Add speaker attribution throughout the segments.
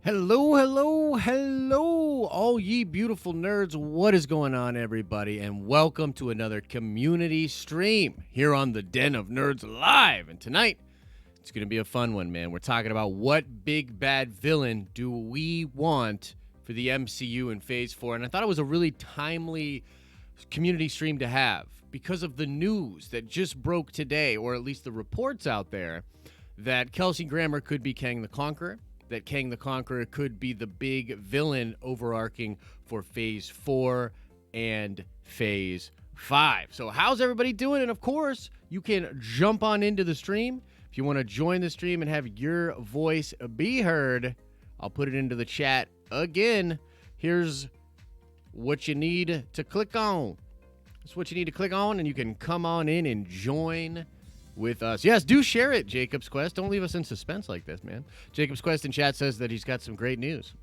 Speaker 1: Hello, hello, hello, all ye beautiful nerds. What is going on, everybody? And welcome to another community stream here on the Den of Nerds Live. And tonight, it's going to be a fun one, man. We're talking about what big bad villain do we want for the MCU in Phase 4. And I thought it was a really timely community stream to have because of the news that just broke today, or at least the reports out there, that Kelsey Grammer could be Kang the Conqueror, that Kang the Conqueror could be the big villain overarching for Phase 4 and Phase 5. So how's everybody doing? And of course, you can jump on into the stream. If you want to join the stream and have your voice be heard, I'll put it into the chat again. Here's what you need to click on. That's what you need to click on, and you can come on in and join with us. Yes, do share it, Jacob's Quest. Don't leave us in suspense like this, man. Jacob's Quest in chat says that he's got some great news.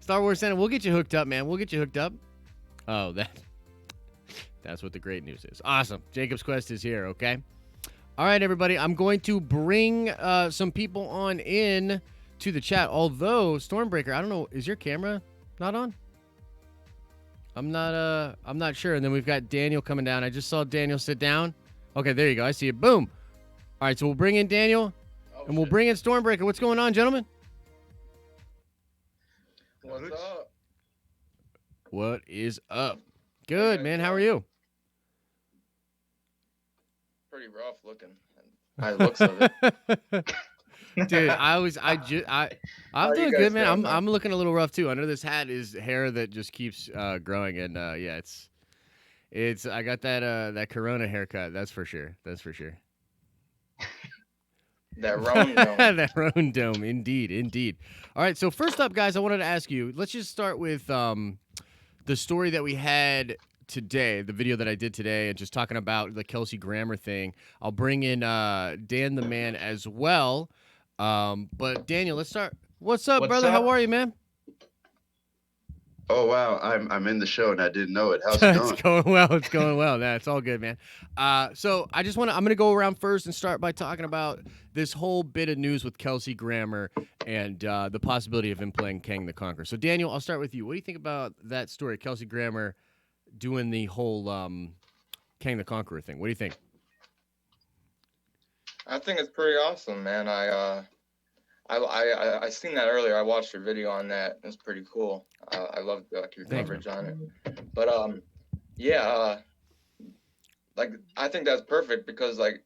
Speaker 1: Star Wars Santa, we'll get you hooked up, man. We'll get you hooked up. Oh, that's what the great news is. Awesome. Jacob's Quest is here, okay? All right, everybody. I'm going to bring some people on in to the chat. Although, Stormbreaker, I don't know, is your camera not on? I'm not sure. And then we've got Daniel coming down. I just saw Daniel sit down. Okay, there you go. I see it. Boom. All right, so we'll bring in Daniel, and we'll bring in Stormbreaker. What's going on, gentlemen?
Speaker 2: What's up?
Speaker 1: What is up? Good, man. How are you?
Speaker 2: Pretty rough looking. By the looks of it.
Speaker 1: Dude, I'm doing good, man. I'm looking a little rough too. Under this hat is hair that just keeps growing, and yeah, it's I got that Corona haircut. That's for sure. That's for sure.
Speaker 2: That round dome.
Speaker 1: That round dome, indeed. All right, so first up, guys, I wanted to ask you. Let's just start with the story that we had today, the video that I did today, and just talking about the Kelsey Grammer thing. I'll bring in Dan the Man as well. But Daniel, let's start. What's up, brother? How are you, man?
Speaker 3: Oh wow, I'm in the show and I didn't know it. How's it going?
Speaker 1: It's going well. It's going well. Nah, it's all good, man. So I'm gonna go around first and start by talking about this whole bit of news with Kelsey Grammer and the possibility of him playing Kang the Conqueror. So Daniel, I'll start with you. What do you think about that story, Kelsey Grammer doing the whole Kang the Conqueror thing? What do you think?
Speaker 2: I think it's pretty awesome, man. I seen that earlier. I watched your video on that. It's pretty cool. I loved your coverage on it. But yeah, like I think that's perfect because like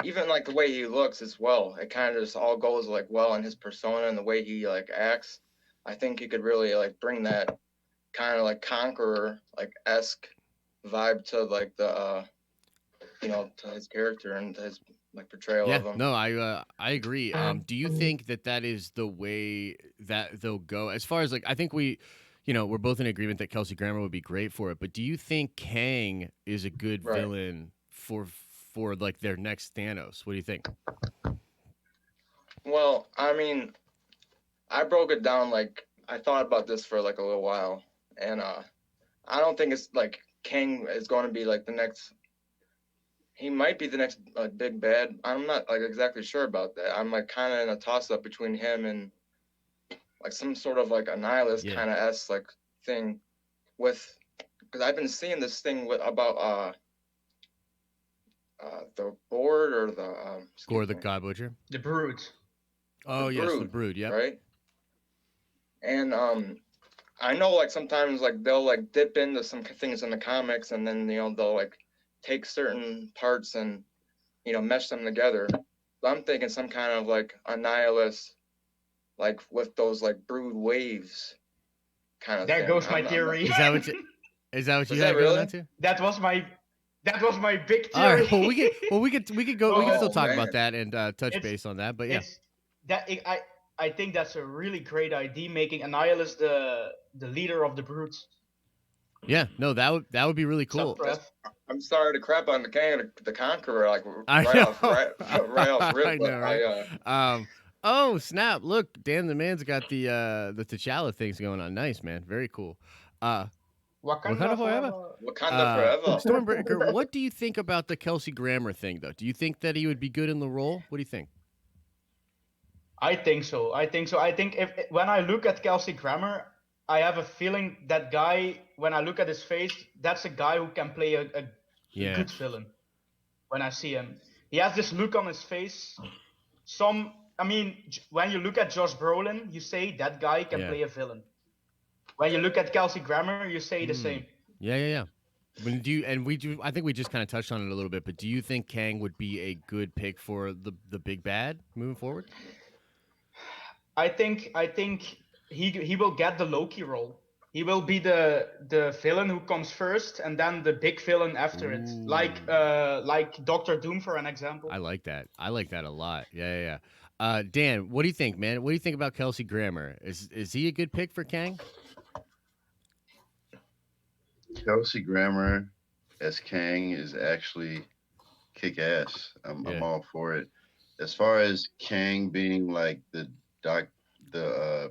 Speaker 2: even like the way he looks as well, it kind of just all goes like well in his persona and the way he like acts. I think he could really like bring that kind of like conqueror like esque vibe to like the to his character and to his like portrayal of him.
Speaker 1: No, I agree. Do you think that is the way that they'll go? As far as like, I think we're both in agreement that Kelsey Grammer would be great for it. But do you think Kang is a good villain for like their next Thanos? What do you think?
Speaker 2: Well, I mean, I broke it down like I thought about this for like a little while, and I don't think it's like Kang is going to be like the next. He might be the next big bad. I'm not like exactly sure about that. I'm like kind of in a toss up between him and like some sort of like annihilation kind of s like thing with, because I've been seeing this thing about the board or the
Speaker 1: Gore the God Butcher,
Speaker 4: the Brood.
Speaker 1: Oh yes, the Brood. Yeah.
Speaker 2: Right. And I know like sometimes like they'll like dip into some things in the comics and then they'll like take certain parts and mesh them together. So I'm thinking some kind of like annihilus, like with those like brood waves, kind of.
Speaker 4: There
Speaker 2: thing.
Speaker 4: goes my theory.
Speaker 1: Is that what you had
Speaker 2: really?
Speaker 1: going on to?
Speaker 4: That was my big theory.
Speaker 1: All right. Well, we could go. We can still talk
Speaker 2: man.
Speaker 1: about that and touch base on that. But yeah,
Speaker 4: I think that's a really great idea, making Annihilus the leader of the Brutes.
Speaker 1: Yeah, no, that would be really cool.
Speaker 2: I'm sorry to crap on the Kang, the Conqueror, like
Speaker 1: I
Speaker 2: right
Speaker 1: know.
Speaker 2: off rip.
Speaker 1: I know, right? Oh snap! Look, Dan the Man's got the T'Challa things going on. Nice, man. Very cool.
Speaker 4: Wakanda
Speaker 1: forever.
Speaker 2: Wakanda forever.
Speaker 1: Stormbreaker, what do you think about the Kelsey Grammer thing, though? Do you think that he would be good in the role? What do you think?
Speaker 4: I think so. I think if when I look at Kelsey Grammer, I have a feeling that guy. When I look at his face, that's a guy who can play a good villain. When I see him, he has this look on his face. When you look at Josh Brolin, you say that guy can play a villain. When you look at Kelsey Grammer, you say the same.
Speaker 1: Yeah. I think we just kind of touched on it a little bit, but do you think Kang would be a good pick for the big bad moving forward?
Speaker 4: I think he will get the Loki role. He will be the villain who comes first, and then the big villain after it, like Doctor Doom, for an example.
Speaker 1: I like that. I like that a lot. Yeah. Dan, what do you think, man? What do you think about Kelsey Grammer? Is he a good pick for Kang?
Speaker 3: Kelsey Grammer as Kang is actually kick ass. I'm all for it. As far as Kang being like the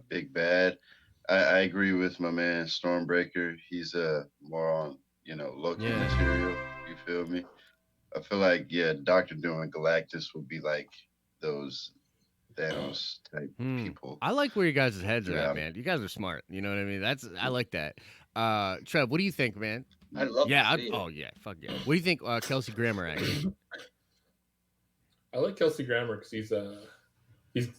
Speaker 3: big bad, I agree with my man Stormbreaker. He's more on Loki material. You feel me? I feel like Doctor Doom and Galactus would be like those Thanos type people.
Speaker 1: I like where you guys' heads are at, man. You guys are smart. You know what I mean? I like that. Trev, what do you think, man?
Speaker 2: I love
Speaker 1: fuck yeah. What do you think Kelsey Grammer actually?
Speaker 5: I like Kelsey Grammer because he's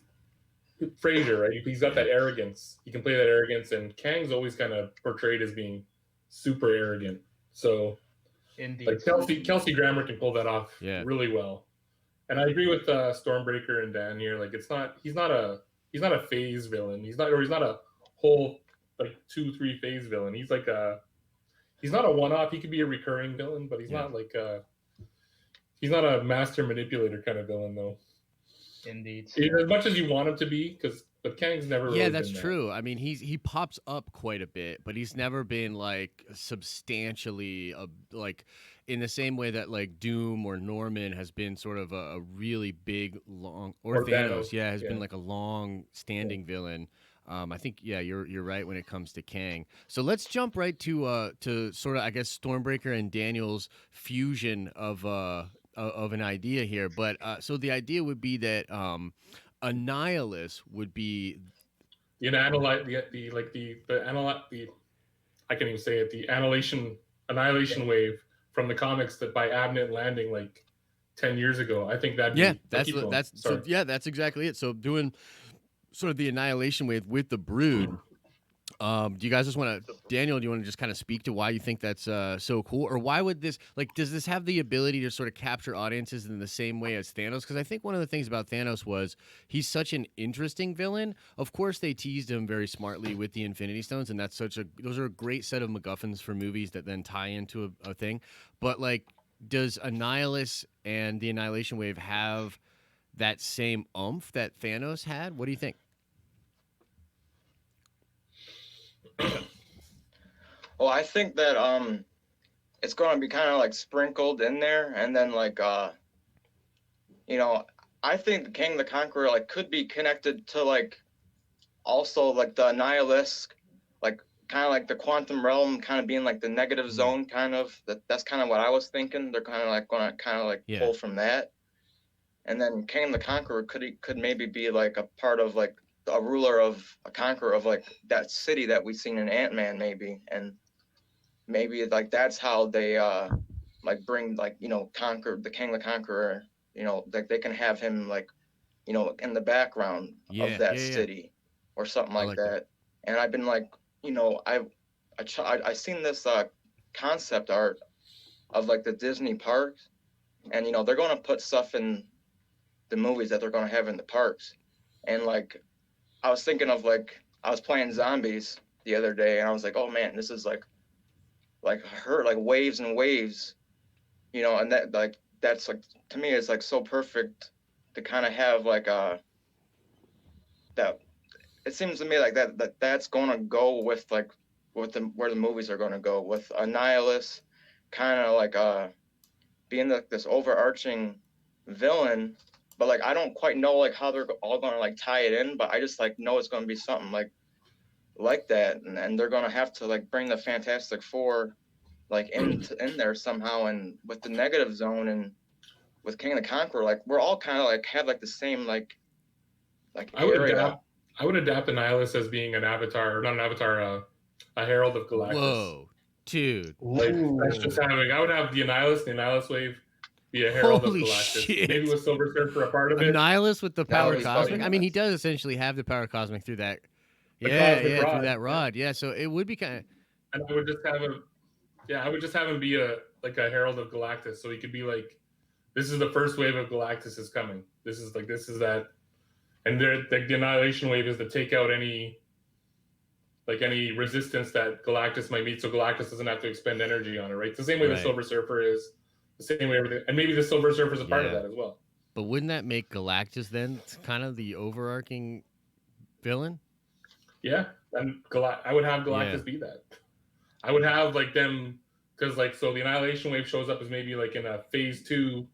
Speaker 5: Fraser, right? He's got that arrogance. He can play that arrogance, and Kang's always kind of portrayed as being super arrogant. So,
Speaker 4: indeed,
Speaker 5: like Kelsey Grammer can pull that off really well. And I agree with Stormbreaker and Dan here. Like, he's not a phase villain. He's not a whole like 2-3 phase villain. He's like he's not a one-off. He could be a recurring villain, but he's not like he's not a master manipulator kind of villain though.
Speaker 4: Indeed.
Speaker 5: As much as you want him to be, but Kang's never really
Speaker 1: that's
Speaker 5: been
Speaker 1: true. I mean, he pops up quite a bit, but he's never been like substantially like in the same way that like Doom or Norman has been sort of a really big long or Thanos has been like a long standing villain. I think you're right when it comes to Kang. So let's jump right to sort of I guess Stormbreaker and Daniel's fusion of an idea here. But so the idea would be that Annihilus would be
Speaker 5: I can't even say it. The annihilation wave from the comics that by Abnett Landing like 10 years ago. I think
Speaker 1: that's exactly it. So doing sort of the annihilation wave with the Brood. Do you guys just want to, Daniel, do you want to just kind of speak to why you think that's so cool? Or why would this, like, does this have the ability to sort of capture audiences in the same way as Thanos? Because I think one of the things about Thanos was he's such an interesting villain. Of course, they teased him very smartly with the Infinity Stones, and those are a great set of MacGuffins for movies that then tie into a thing. But, like, does Annihilus and the Annihilation Wave have that same oomph that Thanos had? What do you think?
Speaker 2: Well, I think that it's going to be kind of like sprinkled in there, and then like I think the King the Conqueror like could be connected to like also like the Annihilus, like kind of like the quantum realm, kind of being like the negative zone, kind of. That's kind of what I was thinking. They're kind of like going to kind of like pull from that, and then King the Conqueror could maybe be like a part of like a ruler of a conqueror of like that city that we've seen in Ant-Man maybe, and maybe like that's how they like bring like conquer the King the Conqueror, like they can have him like in the background of that city or something like that. And I've been like I seen this concept art of like the Disney parks, and they're going to put stuff in the movies that they're going to have in the parks, and like I was thinking of like I was playing zombies the other day, and I was like, oh man, this is like her like waves and waves, and that's like to me it's like so perfect to kind of have like that. It seems to me like that's gonna go with like where the movies are gonna go with Annihilus, kind of like being this overarching villain. But like I don't quite know like how they're all gonna like tie it in, but I just like know it's gonna be something like like that, and they're gonna have to like bring the Fantastic Four like in there somehow, and with the Negative Zone and with King the Conqueror, like we're all kind of like have like the same like area.
Speaker 5: I would adapt Annihilus as being an avatar, not an avatar, a herald of Galactus.
Speaker 1: Whoa, dude!
Speaker 5: Like that's just having. I would have the Annihilus wave, be a herald of Galactus.
Speaker 1: Shit.
Speaker 5: Maybe with Silver Surfer a part of it.
Speaker 1: Annihilus with the power cosmic. I mean, he does essentially have the power cosmic through that. Through that rod. Yeah, so it would be kind of.
Speaker 5: And I would just have him. Yeah, I would just have him be a herald of Galactus, so he could be like, this is the first wave of Galactus is coming. This is that. And the annihilation wave is to take out any resistance that Galactus might meet, so Galactus doesn't have to expend energy on it, right? It's the same way the Silver Surfer is, the same way everything, and maybe the Silver Surfer is a part of that as well.
Speaker 1: But wouldn't that make Galactus then kind of the overarching villain?
Speaker 5: Yeah, and I would have Galactus be that. I would have like them, because like so the annihilation wave shows up as maybe like in a phase 5.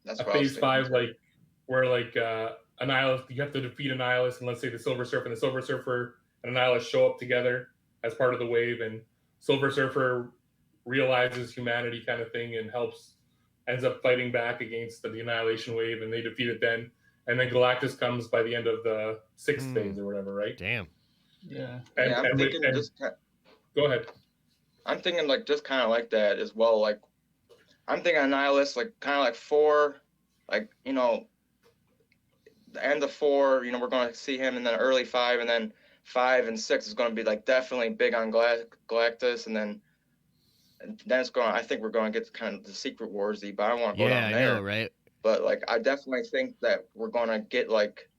Speaker 2: That's
Speaker 5: phase 5 like. Where like Annihilus, you have to defeat Annihilus, and let's say the Silver Surfer and Annihilus show up together as part of the wave, and Silver Surfer realizes humanity kind of thing and ends up fighting back against the Annihilation wave, and they defeat it then. And then Galactus comes by the end of the 6th phase or whatever, right?
Speaker 1: Damn.
Speaker 4: Yeah.
Speaker 2: I'm thinking
Speaker 5: go ahead.
Speaker 2: I'm thinking like just kind of like that as well. Like I'm thinking Annihilus, like kind of like 4, like the end of 4, we're going to see him, and then early 5, and then 5 and 6 is going to be like definitely big on Galactus, and then it's going. I think we're going to get kind of the Secret Warsy, but I don't want to go down there.
Speaker 1: Yeah, I know, right?
Speaker 2: But like, I definitely think that we're going to get like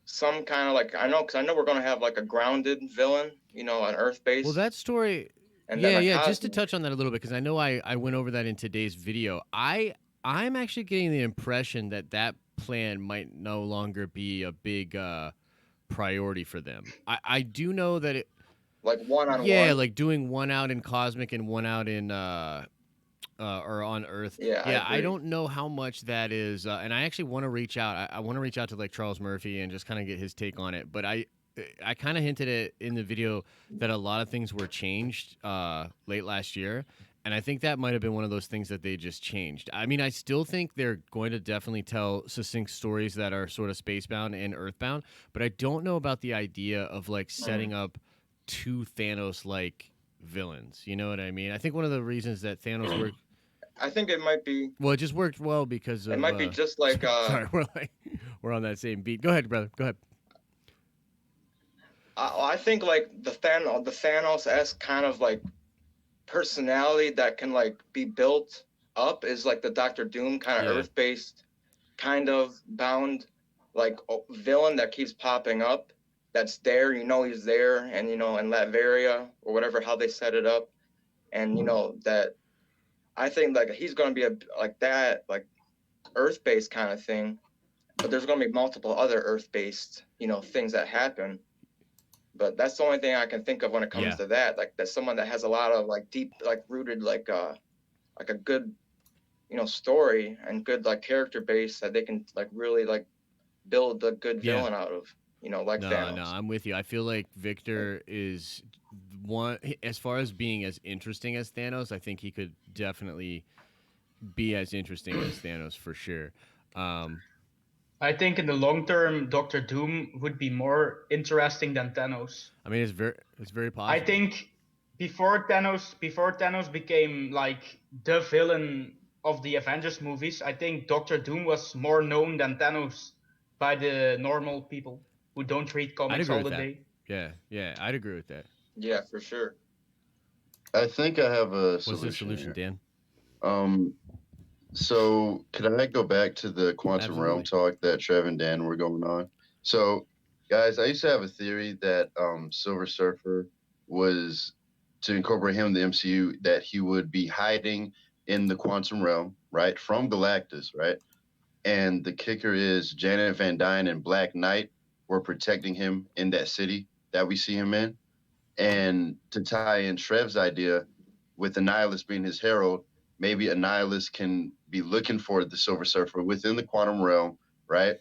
Speaker 2: some kind of like because I know we're going to have like a grounded villain, an Earth base.
Speaker 1: Well, that story.
Speaker 2: And
Speaker 1: just to touch on that a little bit, because I know I went over that in today's video. I'm actually getting the impression that plan might no longer be a big priority for them. I do know that it
Speaker 2: like one-on-one.
Speaker 1: Yeah, like doing one out in Cosmic and one out in or on Earth.
Speaker 2: Yeah,
Speaker 1: I don't know how much that is, and I actually want to reach out. I want to reach out to like Charles Murphy and just kind of get his take on it. But I kind of hinted it in the video that a lot of things were changed late last year. And I think that might have been one of those things that they just changed. I mean, I still think they're going to definitely tell succinct stories that are sort of spacebound and earthbound, but I don't know about the idea of like setting up 2 Thanos-like villains. You know what I mean? I think one of the reasons that Thanos worked.
Speaker 2: I think it might be.
Speaker 1: Well, it just worked well because
Speaker 2: it might be just like.
Speaker 1: Sorry, we're on that same beat. Go ahead, brother. Go ahead.
Speaker 2: I think like the Thanos-esque kind of like personality that can like be built up is like the Doctor Doom kind of Earth-based, kind of bound like villain that keeps popping up. That's there, he's there, and in Latveria or whatever, how they set it up, and that I think like he's gonna be like that, like Earth-based kind of thing, but there's gonna be multiple other Earth-based things that happen. But that's the only thing I can think of when it comes to that. Like that's someone that has a lot of like deep, like rooted, like a good, story and good like character base that they can like really like build a good villain out of. Like Thanos.
Speaker 1: No, I'm with you. I feel like Victor is one as far as being as interesting as Thanos. I think he could definitely be as interesting as Thanos for sure.
Speaker 4: I think in the long term, Doctor Doom would be more interesting than Thanos.
Speaker 1: I mean, it's very possible.
Speaker 4: I think before Thanos became like the villain of the Avengers movies, I think Doctor Doom was more known than Thanos by the normal people who don't read comics all the day.
Speaker 1: Yeah, I'd agree with that.
Speaker 2: Yeah, for sure.
Speaker 3: I think I have a solution.
Speaker 1: What's the solution,
Speaker 3: here.
Speaker 1: Dan?
Speaker 3: So could I go back to the quantum realm talk that Trev and Dan were going on? So, guys, I used to have a theory that Silver Surfer was, to incorporate him in the MCU, that he would be hiding in the quantum realm, right, from Galactus, right? And the kicker is Janet Van Dyne and Black Knight were protecting him in that city that we see him in. And to tie in Trev's idea with Annihilus being his herald, maybe Annihilus can be looking for the Silver Surfer within the quantum realm, right?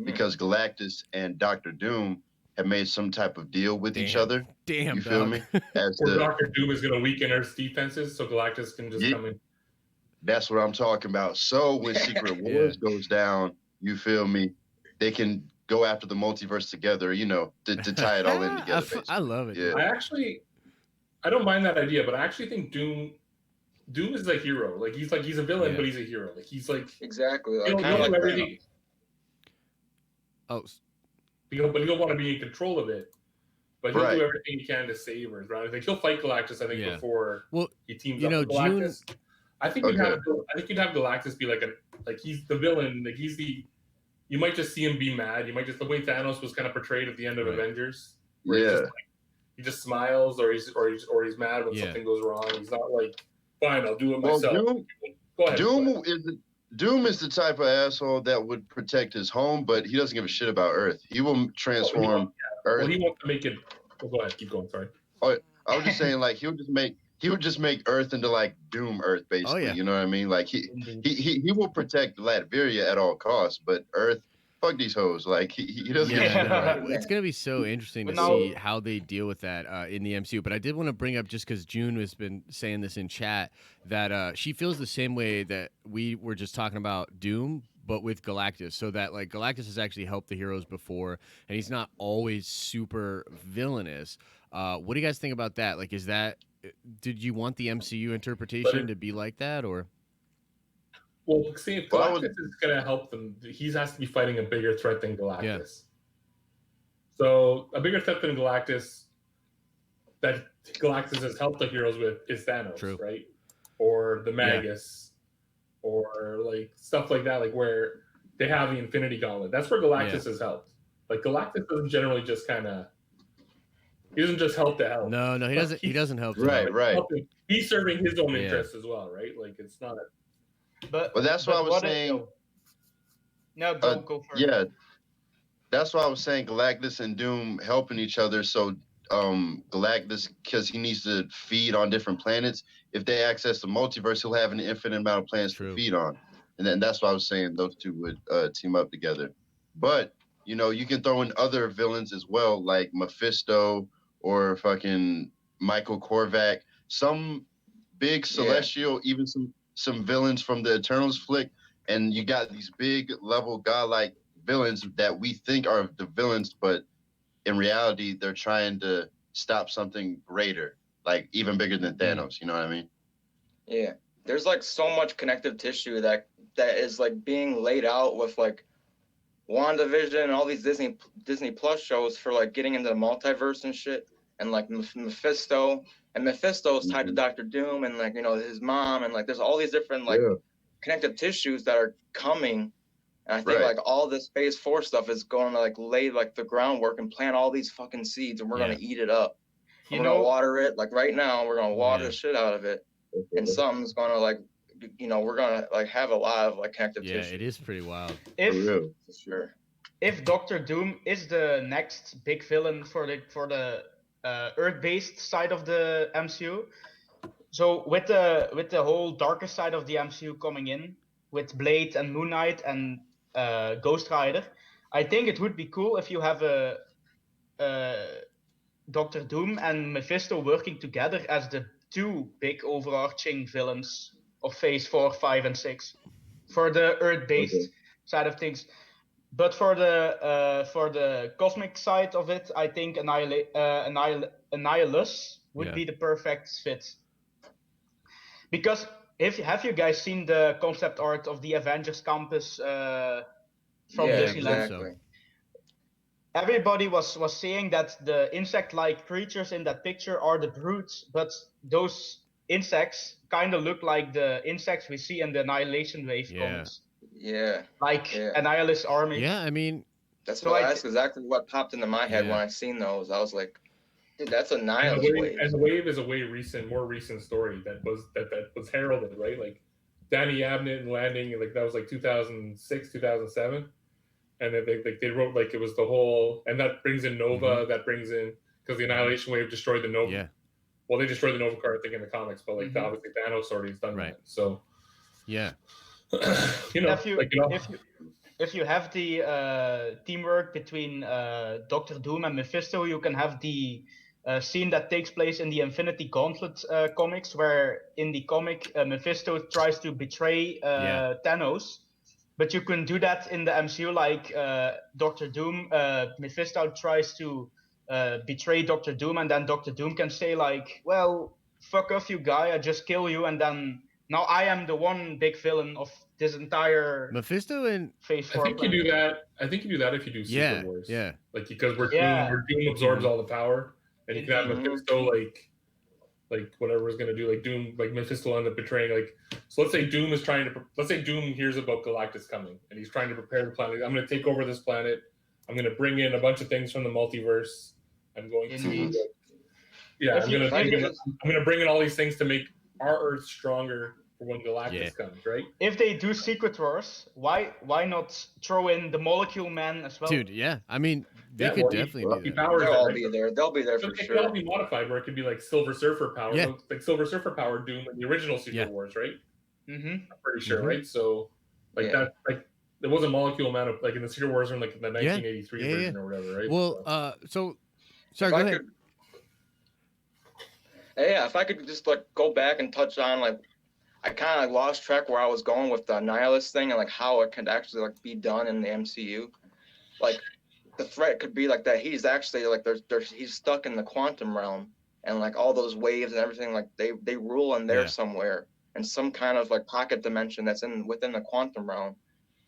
Speaker 3: Because Galactus and Doctor Doom have made some type of deal with each other.
Speaker 1: Damn,
Speaker 3: you feel
Speaker 1: dog.
Speaker 3: me?
Speaker 5: Or Doctor Doom is going to weaken Earth's defenses, so Galactus can just come in.
Speaker 3: That's what I'm talking about. So when Secret Wars goes down, you feel me? They can go after the multiverse together, you know, to tie it all in together.
Speaker 1: I love it.
Speaker 3: Yeah.
Speaker 5: I don't mind that idea, but I actually think Doom is a hero. Like he's a villain, but he's a hero. Like he's like
Speaker 2: exactly. Like,
Speaker 5: he'll do everything.
Speaker 1: Oh,
Speaker 5: but he'll want to be in control of it. But he'll do everything he can to save Earth. Right? I think he'll fight Galactus. I think before he teams up with Galactus. I think you'd have Galactus be like he's the villain. Like you might just see him be mad. You might just the way Thanos was kind of portrayed at the end of Avengers. Where he just smiles or he's mad when something goes wrong. He's not like, fine, I'll do it myself. Go ahead.
Speaker 3: Doom is the type of asshole that would protect his home, but he doesn't give a shit about Earth. He will transform Earth.
Speaker 5: Well, he wants to make it. Go ahead, keep going. Sorry.
Speaker 3: Oh, I was just saying, like he would just make Earth into like Doom Earth, basically. You know what I mean? Like he will protect Latveria at all costs, but Earth, fuck these hoes. Like he doesn't.
Speaker 1: It's gonna be so interesting to see how they deal with that in the MCU. But I did want to bring up, just because June has been saying this in chat, that she feels the same way that we were just talking about Doom, but with Galactus. So that like Galactus has actually helped the heroes before, and he's not always super villainous. What do you guys think about that? Like, did you want the MCU interpretation to be like that, or?
Speaker 5: Well, see, if Galactus is going to help them, he has to be fighting a bigger threat than Galactus. Yeah. So a bigger threat than Galactus that Galactus has helped the heroes with is Thanos, right? Or the Magus, or like stuff like that, like where they have the Infinity Gauntlet. That's where Galactus has helped. Like Galactus doesn't generally just kind of. He doesn't just help to help.
Speaker 1: No, he doesn't. He doesn't help.
Speaker 3: Right.
Speaker 5: He's serving his own interests as well, right? Like it's not.
Speaker 3: But that's what I was saying.
Speaker 4: No, go for it.
Speaker 3: Yeah, that's why I was saying Galactus and Doom helping each other. So Galactus, because he needs to feed on different planets. If they access the multiverse, he'll have an infinite amount of planets to feed on. And then that's why I was saying those two would team up together. But you know, you can throw in other villains as well, like Mephisto or fucking Michael Korvac. Some big celestial, even some villains from the Eternals flick, and you got these big level godlike villains that we think are the villains, but in reality they're trying to stop something greater, like even bigger than Thanos. You know what I mean?
Speaker 2: Yeah, there's like so much connective tissue that is like being laid out with like WandaVision and all these Disney Plus shows for like getting into the multiverse and shit, and like Mephisto. And Mephisto is tied to Doctor Doom and like, you know, his mom, and like there's all these different like connective tissues that are coming. And I think like all this Phase 4 stuff is going to like lay like the groundwork and plant all these fucking seeds, and we're gonna eat it up. We're gonna water it like right now. We're gonna water the shit out of it, and something's gonna like, you know, we're gonna like have a lot of like connective tissue.
Speaker 1: Yeah, it is pretty wild.
Speaker 4: If Doctor Doom is the next big villain for the Earth-based side of the MCU. So with the whole darker side of the MCU coming in, with Blade and Moon Knight and Ghost Rider, I think it would be cool if you have a Doctor Doom and Mephisto working together as the two big overarching villains of Phase 4, 5, and 6 for the Earth-based side of things. But for the cosmic side of it, I think Annihilus would be the perfect fit. Because have you guys seen the concept art of the Avengers campus from Disneyland?
Speaker 2: Exactly.
Speaker 4: Everybody was saying that the insect-like creatures in that picture are the brutes, but those insects kind of look like the insects we see in the Annihilation Wave comics.
Speaker 2: Yeah.
Speaker 4: Like Annihilus Army.
Speaker 1: Yeah, I mean,
Speaker 2: that's exactly what popped into my head when I seen those. I was like, dude, that's Annihilus Wave.
Speaker 5: And the Wave is a more recent story that was heralded, right? Like Danny Abnett and landing, like that was like 2006, 2007. And then they wrote like it was the whole, and that brings in Nova, that brings in, because the Annihilation Wave destroyed the Nova. Yeah. Well, they destroyed the Nova card, I think, in the comics, but like obviously Thanos already has done that. So
Speaker 1: yeah.
Speaker 5: You know,
Speaker 4: if you have the teamwork between Doctor Doom and Mephisto, you can have the scene that takes place in the Infinity Gauntlet comics, where in the comic Mephisto tries to betray Thanos, but you can do that in the MCU, like Doctor Doom. Mephisto tries to betray Doctor Doom, and then Doctor Doom can say like, "Well, fuck off, you guy! I just kill you," and then now I am the one big villain of this entire
Speaker 1: Mephisto and
Speaker 4: Phase 4.
Speaker 5: I think you do that. I think you do that if you do Secret Wars.
Speaker 1: Yeah.
Speaker 5: Like because where Doom absorbs all the power, and you can have Mephisto like whatever is gonna do, like Doom, like Mephisto end up betraying. Like, so let's say Doom is trying to. Let's say Doom hears about Galactus coming, and he's trying to prepare the planet. I'm gonna take over this planet. I'm gonna bring in a bunch of things from the multiverse. I'm going to. Yeah, I'm gonna bring in all these things to make our Earth stronger for when Galactus comes, right?
Speaker 4: If they do Secret Wars, why not throw in the Molecule Man as well?
Speaker 1: Dude, yeah. I mean, they could definitely do that.
Speaker 2: They'll all be there. They'll be there for sure.
Speaker 5: They'll be modified where it could be like Silver Surfer power, like Silver Surfer power Doom in the original Secret Wars, right?
Speaker 4: Mm-hmm.
Speaker 5: I'm pretty sure, right? So, like that, like there was a Molecule Man, like in the Secret Wars in like the 1983 version or whatever, right?
Speaker 1: Well, sorry, go ahead.
Speaker 2: If I could just like go back and touch on like, I kind of lost track where I was going with the nihilist thing and like how it could actually like be done in the MCU. Like the threat could be like that he's actually like he's stuck in the quantum realm and like all those waves and everything, like they rule in there somewhere in some kind of like pocket dimension that's within the quantum realm.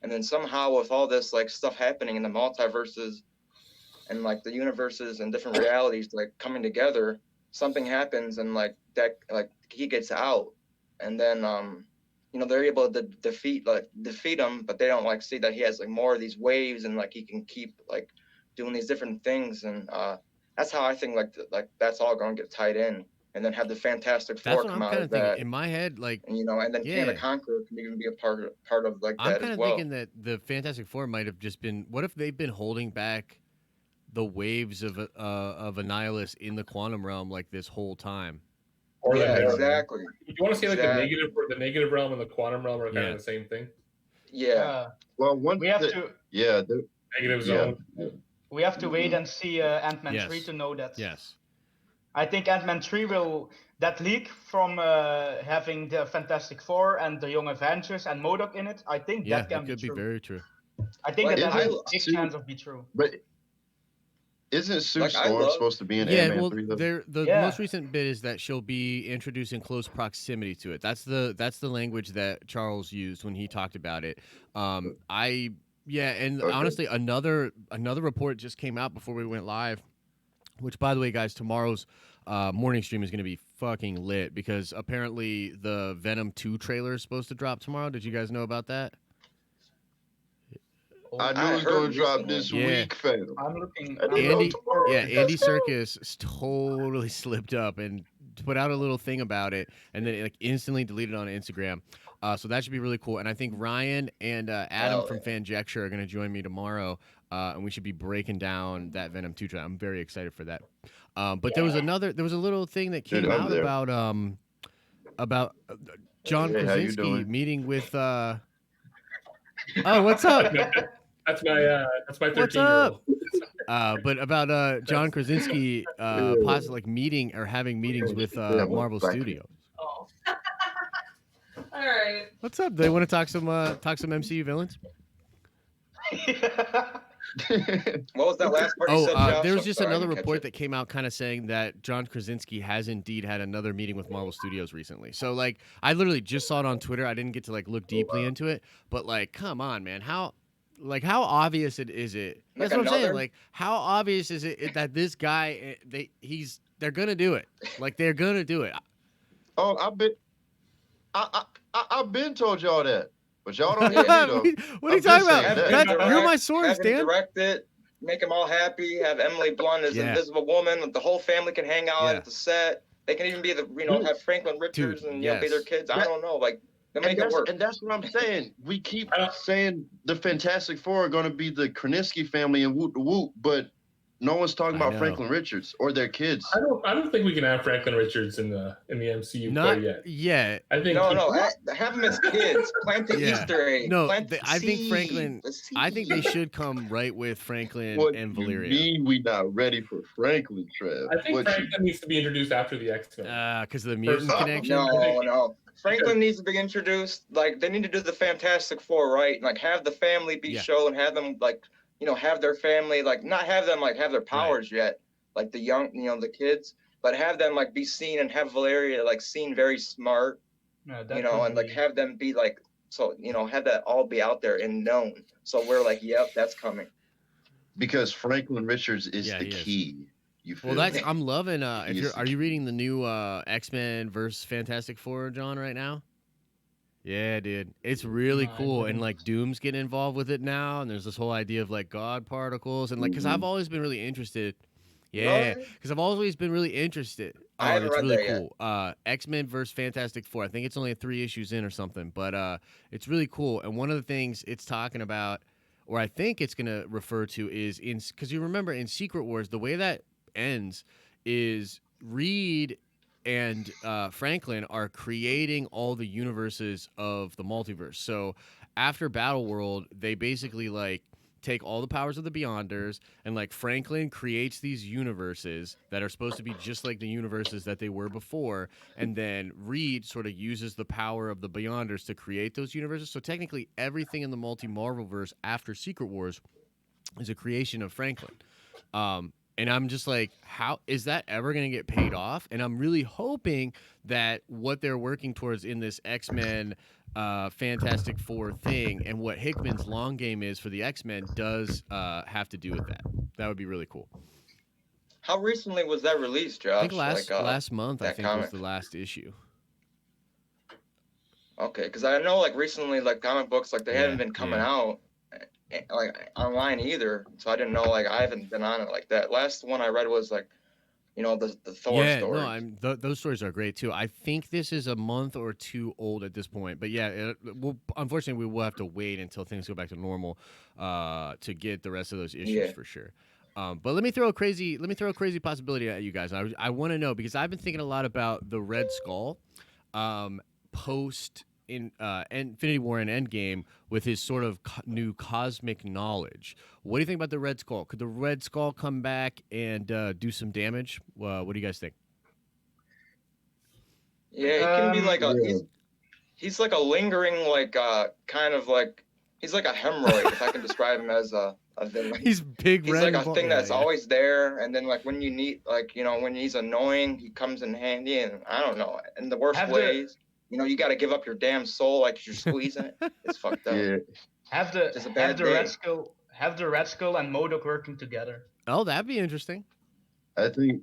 Speaker 2: And then somehow with all this like stuff happening in the multiverses and like the universes and different realities like coming together, something happens and like that, like he gets out, and then they're able to defeat him, but they don't like see that he has like more of these waves and like he can keep like doing these different things, and that's how I think like that's all going to get tied in, and then have the Fantastic Four come out of that.
Speaker 1: In my head, like,
Speaker 2: and then Kang the Conqueror can even be a part of like that as well.
Speaker 1: I'm kind of thinking that the Fantastic Four might have just been. What if they've been holding back the waves of Annihilus in the quantum realm like this whole time?
Speaker 5: Or
Speaker 2: exactly.
Speaker 5: You want to say like the negative realm and the quantum realm are kind of the same thing?
Speaker 2: Yeah.
Speaker 3: Well,
Speaker 5: negative zone.
Speaker 4: We have to wait and see Ant-Man 3 to know that.
Speaker 1: Yes.
Speaker 4: I think Ant-Man 3 that leak from having the Fantastic Four and the Young Avengers and MODOK in it, I think that can be true.
Speaker 1: Could be very true.
Speaker 4: I think that has a big chance of being true.
Speaker 3: But isn't Sue Storm supposed to be in Ant-Man 3 though?
Speaker 1: The most recent bit is that she'll be introduced in close proximity to it. That's the language that Charles used when he talked about it. Honestly, another report just came out before we went live, which, by the way, guys, tomorrow's morning stream is going to be fucking lit because apparently the Venom 2 trailer is supposed to drop tomorrow. Did you guys know about that?
Speaker 3: I knew it was going to drop this week, fam.
Speaker 4: I'm looking.
Speaker 1: Andy Serkis totally slipped up and put out a little thing about it, and then it like instantly deleted on Instagram. So that should be really cool. And I think Ryan and Adam from Fanjecture are going to join me tomorrow, and we should be breaking down that Venom 2 trailer. I'm very excited for that. But there was a little thing that came out about John Krasinski meeting with. Oh, what's up?
Speaker 5: That's my 13-year-old.
Speaker 1: But about John Krasinski possibly like meeting or having meetings with Marvel Studios.
Speaker 6: Oh. All right.
Speaker 1: What's up? They want to talk some MCU villains?
Speaker 2: What was that last part you said, Josh?
Speaker 1: There was just another report that came out kind of saying that John Krasinski has indeed had another meeting with Marvel Studios recently. So, like, I literally just saw it on Twitter. I didn't get to, like, look deeply into it. But, like, come on, man. How obvious is it? That's what I'm saying. Like, how obvious is it that this guy, they're going to do it. Like, they're going to do it.
Speaker 3: Oh, I've been told y'all that. But y'all don't hear me, though.
Speaker 1: What are you talking about? You're my source, Dan.
Speaker 2: Direct it, make them all happy, have Emily Blunt as Invisible Woman, the whole family can hang out at the set. They can even be have Franklin Richards and be their kids. I don't know, like they make it work.
Speaker 3: And that's what I'm saying. We keep saying the Fantastic Four are going to be the Krasinski family and whoop the whoop, but no one's talking about Franklin Richards or their kids.
Speaker 5: I don't think we can have Franklin Richards in the MCU quite yet.
Speaker 1: Yeah.
Speaker 5: I think
Speaker 2: have them as kids. Plant the Easter egg.
Speaker 1: No,
Speaker 2: I
Speaker 1: think Franklin. I think they should come right with Franklin and Valeria.
Speaker 3: What do you mean we not ready for Franklin, Trev?
Speaker 5: I think Franklin needs to be introduced after the X-Men.
Speaker 1: Because of the mutant connection.
Speaker 2: No. Franklin needs to be introduced. Like they need to do the Fantastic Four, right? Like have the family be show and have them like. Have their family, like not have them like have their powers yet, like the young, the kids, but have them like be seen and have Valeria like seen very smart, and like have them be like, so, have that all be out there and known. So we're like, yep, that's coming.
Speaker 3: Because Franklin Richards is the key. You feel
Speaker 1: I'm loving, are you reading the new X-Men versus Fantastic Four, John, right now? Yeah, dude. It's really cool. And like Doom's getting involved with it now. And there's this whole idea of like God particles. And like, because I've always been really interested. Yeah. Because I've always been really interested.
Speaker 2: I haven't read
Speaker 1: really
Speaker 2: that
Speaker 1: cool. X-Men versus Fantastic Four. I think it's only 3 issues in or something. But it's really cool. And one of the things it's talking about, or I think it's going to refer to, is because you remember in Secret Wars, the way that ends is Reed and Franklin are creating all the universes of the multiverse. So after Battle World, they basically like take all the powers of the Beyonders, and like Franklin creates these universes that are supposed to be just like the universes that they were before, and then Reed sort of uses the power of the Beyonders to create those universes. So technically everything in the multi-Marvelverse after Secret Wars is a creation of Franklin. And I'm just like, how is that ever going to get paid off? And I'm really hoping that what they're working towards in this X-Men Fantastic Four thing and what Hickman's long game is for the X-Men does have to do with that. That would be really cool.
Speaker 2: How recently was that released, Josh?
Speaker 1: I think last month, I think, was the last issue.
Speaker 2: Okay, because I know like recently, like comic books, like they haven't been coming out like online either, so I didn't know, like I haven't been on it like that. Last one I read was like, the Thor story.
Speaker 1: Those stories are great too. I think this is a month or 2 old at this point, but unfortunately we will have to wait until things go back to normal to get the rest of those issues for sure. But let me throw a crazy possibility at you guys. I want to know, because I've been thinking a lot about the Red Skull post in Infinity War and Endgame with his sort of new cosmic knowledge. What do you think about the Red Skull? Could the Red Skull come back and do some damage? What do you guys think?
Speaker 2: Yeah, it can be like he's like a lingering, like kind of like he's like a hemorrhoid, if I can describe him as a villain.
Speaker 1: He's big.
Speaker 2: He's like a thing that's always there, and then like when you need, like when he's annoying, he comes in handy, and I don't know, in the worst ways. You got to give up your damn soul like you're squeezing it. It's fucked up.
Speaker 3: Yeah.
Speaker 4: Have the Red Skull and MODOK working together.
Speaker 1: Oh, that'd be interesting.
Speaker 3: I think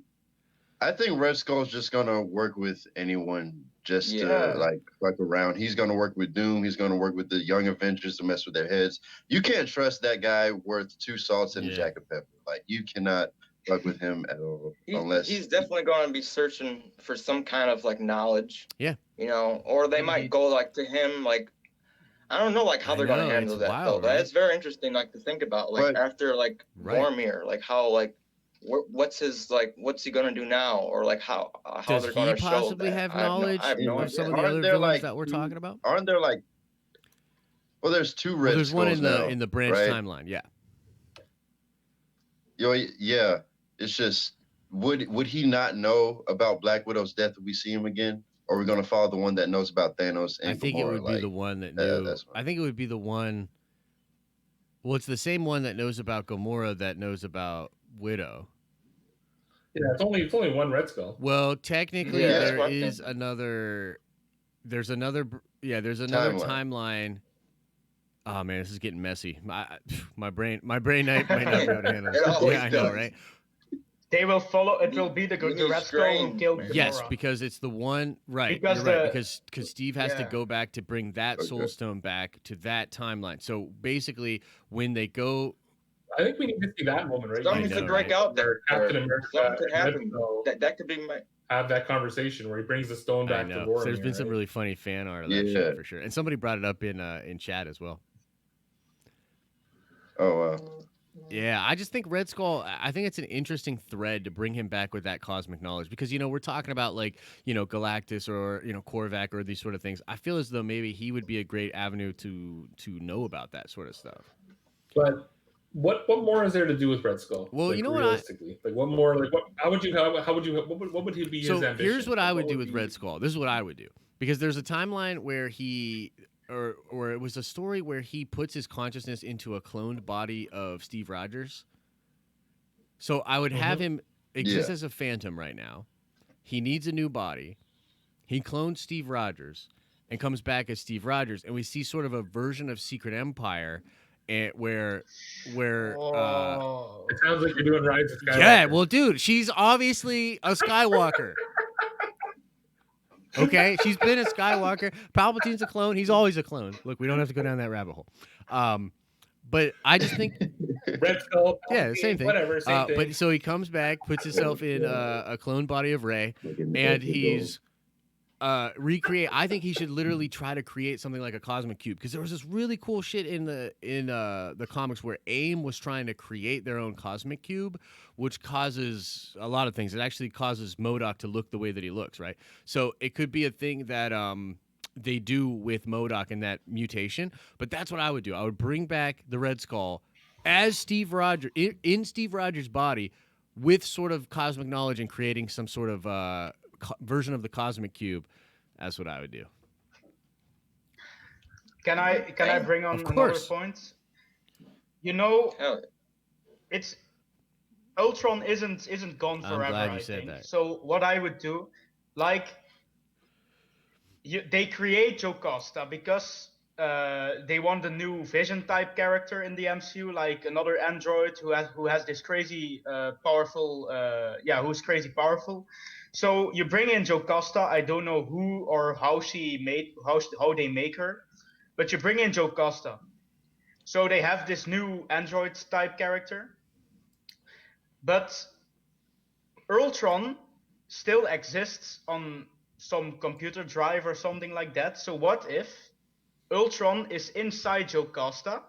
Speaker 3: Red Skull's just gonna work with anyone just to like fuck around. He's gonna work with Doom. He's gonna work with the Young Avengers to mess with their heads. You can't trust that guy worth 2 salts and a jack of pepper. Like you cannot fuck with him at all.
Speaker 2: He's definitely going to be searching for some kind of like knowledge.
Speaker 1: Yeah.
Speaker 2: Or they might go like to him, like I don't know, like how they're going to handle that.
Speaker 1: Wild,
Speaker 2: though.
Speaker 1: Right?
Speaker 2: That's very interesting, like to think about, like after like Vormir, like how like what's he going to do now, or like how they're going to show. Does he
Speaker 1: possibly have knowledge of some of the other villains that we're talking about?
Speaker 3: Aren't there like? Well, there's 2 Red
Speaker 1: Skulls. There's one in the branch timeline. Yeah.
Speaker 3: Yeah. It's just would he not know about Black Widow's death if we see him again? Or are we going to follow the one that knows about Thanos and
Speaker 1: I think
Speaker 3: Gamora?
Speaker 1: It would be the one that knew. I think it would be the one. Well, it's the same one that knows about Gamora that knows about Widow.
Speaker 5: Yeah, it's only one Red Skull.
Speaker 1: Well, technically, there's another timeline. Oh man, this is getting messy. My brain might not be able to handle it. Yeah, I know, right?
Speaker 4: They will follow. It will be the Red Skull who killed Gamora.
Speaker 1: Yes, because it's the one. Right, because Steve has to go back to bring that Soul Stone back to that timeline. So basically, when they go,
Speaker 5: I think we need to see that moment, right?
Speaker 2: Something could break out there.
Speaker 5: Captain America.
Speaker 2: Something could happen. That could be
Speaker 5: have that conversation where he brings the stone back to Vormir.
Speaker 1: There's been some really funny fan art of that shit for sure, and somebody brought it up in chat as well.
Speaker 3: Oh wow.
Speaker 1: Yeah, I just think Red Skull, I think it's an interesting thread to bring him back with that cosmic knowledge because, we're talking about like, Galactus or, Korvac or these sort of things. I feel as though maybe he would be a great avenue to know about that sort of stuff.
Speaker 5: But what more is there to do with Red Skull?
Speaker 1: Well,
Speaker 5: like, realistically, like what more? Like how would he be his ambition?
Speaker 1: Here's what I would do with Red Skull. This is what I would do because there's a timeline where he or it was a story where he puts his consciousness into a cloned body of Steve Rogers. So I would have him exist as a phantom right now. He needs a new body. He clones Steve Rogers and comes back as Steve Rogers, and we see sort of a version of Secret Empire, where
Speaker 5: it sounds like you're doing Rise of Skywalker.
Speaker 1: Yeah, well, dude, she's obviously a Skywalker. Okay, she's been a Skywalker. Palpatine's a clone. He's always a clone. Look, we don't have to go down that rabbit hole. But I just think
Speaker 5: Red Skull.
Speaker 1: Yeah, same thing.
Speaker 5: Whatever, same thing.
Speaker 1: But so he comes back, puts himself in a clone body of Rey, and he's recreate. I think he should literally try to create something like a cosmic cube because there was this really cool shit in the comics where AIM was trying to create their own cosmic cube, which causes a lot of things. It actually causes MODOK to look the way that he looks, right? So it could be a thing that they do with MODOK and that mutation. But that's what I would do. I would bring back the Red Skull as Steve Rogers in Steve Rogers' body with sort of cosmic knowledge and creating some sort of version of the cosmic cube. That's what I would do.
Speaker 4: Can I bring on another point? It's Ultron isn't gone forever.
Speaker 1: I'm glad you
Speaker 4: I
Speaker 1: said
Speaker 4: think.
Speaker 1: that.
Speaker 4: So what I would do, they create Jocasta because they want a new Vision type character in the MCU, like another android who has this crazy powerful, who's crazy powerful. So you bring in Jocasta. I don't know who or how they make her, but you bring in Jocasta. So they have this new android type character, but Ultron still exists on some computer drive or something like that. So what if Ultron is inside Jocasta,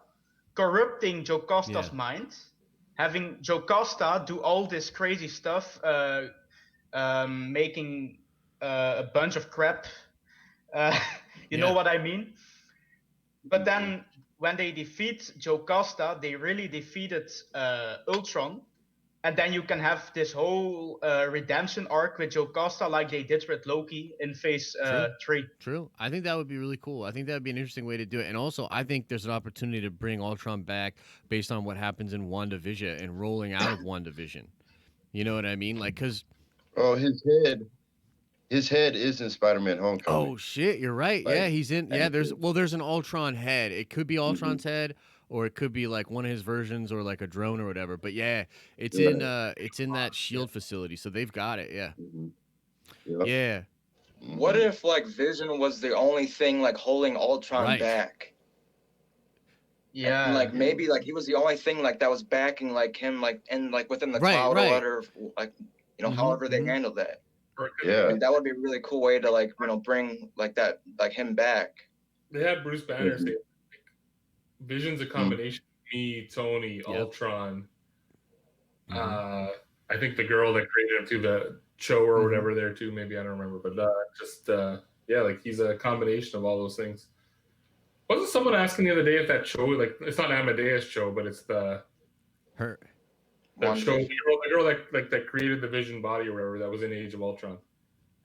Speaker 4: corrupting Jocasta's mind, having Jocasta do all this crazy stuff, making a bunch of crap. You know what I mean? But then when they defeat Jocasta, they really defeated Ultron. And then you can have this whole redemption arc with Jocasta like they did with Loki in Phase 3.
Speaker 1: True. I think that would be really cool. I think that would be an interesting way to do it. And also, I think there's an opportunity to bring Ultron back based on what happens in WandaVision and rolling out of WandaVision. You know what I mean? Like, because...
Speaker 3: Oh, his head is in Spider-Man Homecoming.
Speaker 1: Oh, shit. You're right.
Speaker 3: Like,
Speaker 1: yeah, he's in... Yeah, there's an Ultron head. It could be Ultron's head, or it could be like one of his versions or like a drone or whatever. But yeah, it's in that SHIELD facility, so they've got it. Yeah.
Speaker 3: Yep.
Speaker 1: Yeah.
Speaker 2: What if like Vision was the only thing like holding Ultron back?
Speaker 4: Yeah.
Speaker 2: And, like maybe like he was the only thing like that was backing like him like and like within the cloud or whatever, like however they handled that.
Speaker 3: Yeah.
Speaker 2: Like, that would be a really cool way to like bring like that like him back.
Speaker 5: They had Bruce Banner say Vision's a combination of me, Tony, Ultron. I think the girl that created him too, the Cho or whatever there too, maybe I don't remember, but like he's a combination of all those things. Wasn't someone asking the other day if that Cho, like it's not Amadeus Cho, but it's the Cho, the girl that created the Vision body or whatever that was in Age of Ultron.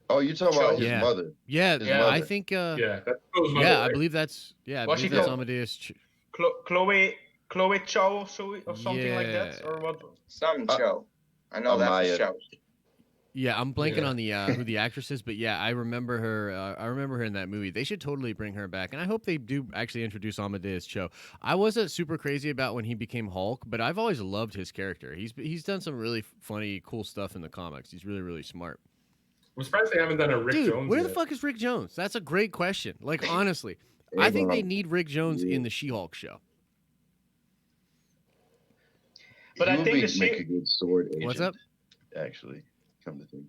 Speaker 3: Oh, you're talking about his mother?
Speaker 1: Yeah,
Speaker 3: his mother.
Speaker 1: I think.
Speaker 5: That's
Speaker 1: mother,
Speaker 5: right?
Speaker 1: I believe that's that's Amadeus.
Speaker 4: Chloe Chow or something like that, or what?
Speaker 2: Some Cho. I know that's a Cho.
Speaker 1: Yeah, I'm blanking on the who the actress is, but yeah, I remember her. I remember her in that movie. They should totally bring her back, and I hope they do actually introduce Amadeus Cho. I wasn't super crazy about when he became Hulk, but I've always loved his character. He's done some really funny, cool stuff in the comics. He's really, really smart.
Speaker 5: I'm surprised they haven't done a Rick Jones.
Speaker 1: Where the fuck is Rick Jones? That's a great question. Like honestly, I think they need Rick Jones in the She-Hulk show.
Speaker 4: But I think
Speaker 3: make a good sword agent.
Speaker 1: What's up?
Speaker 3: Actually, come to think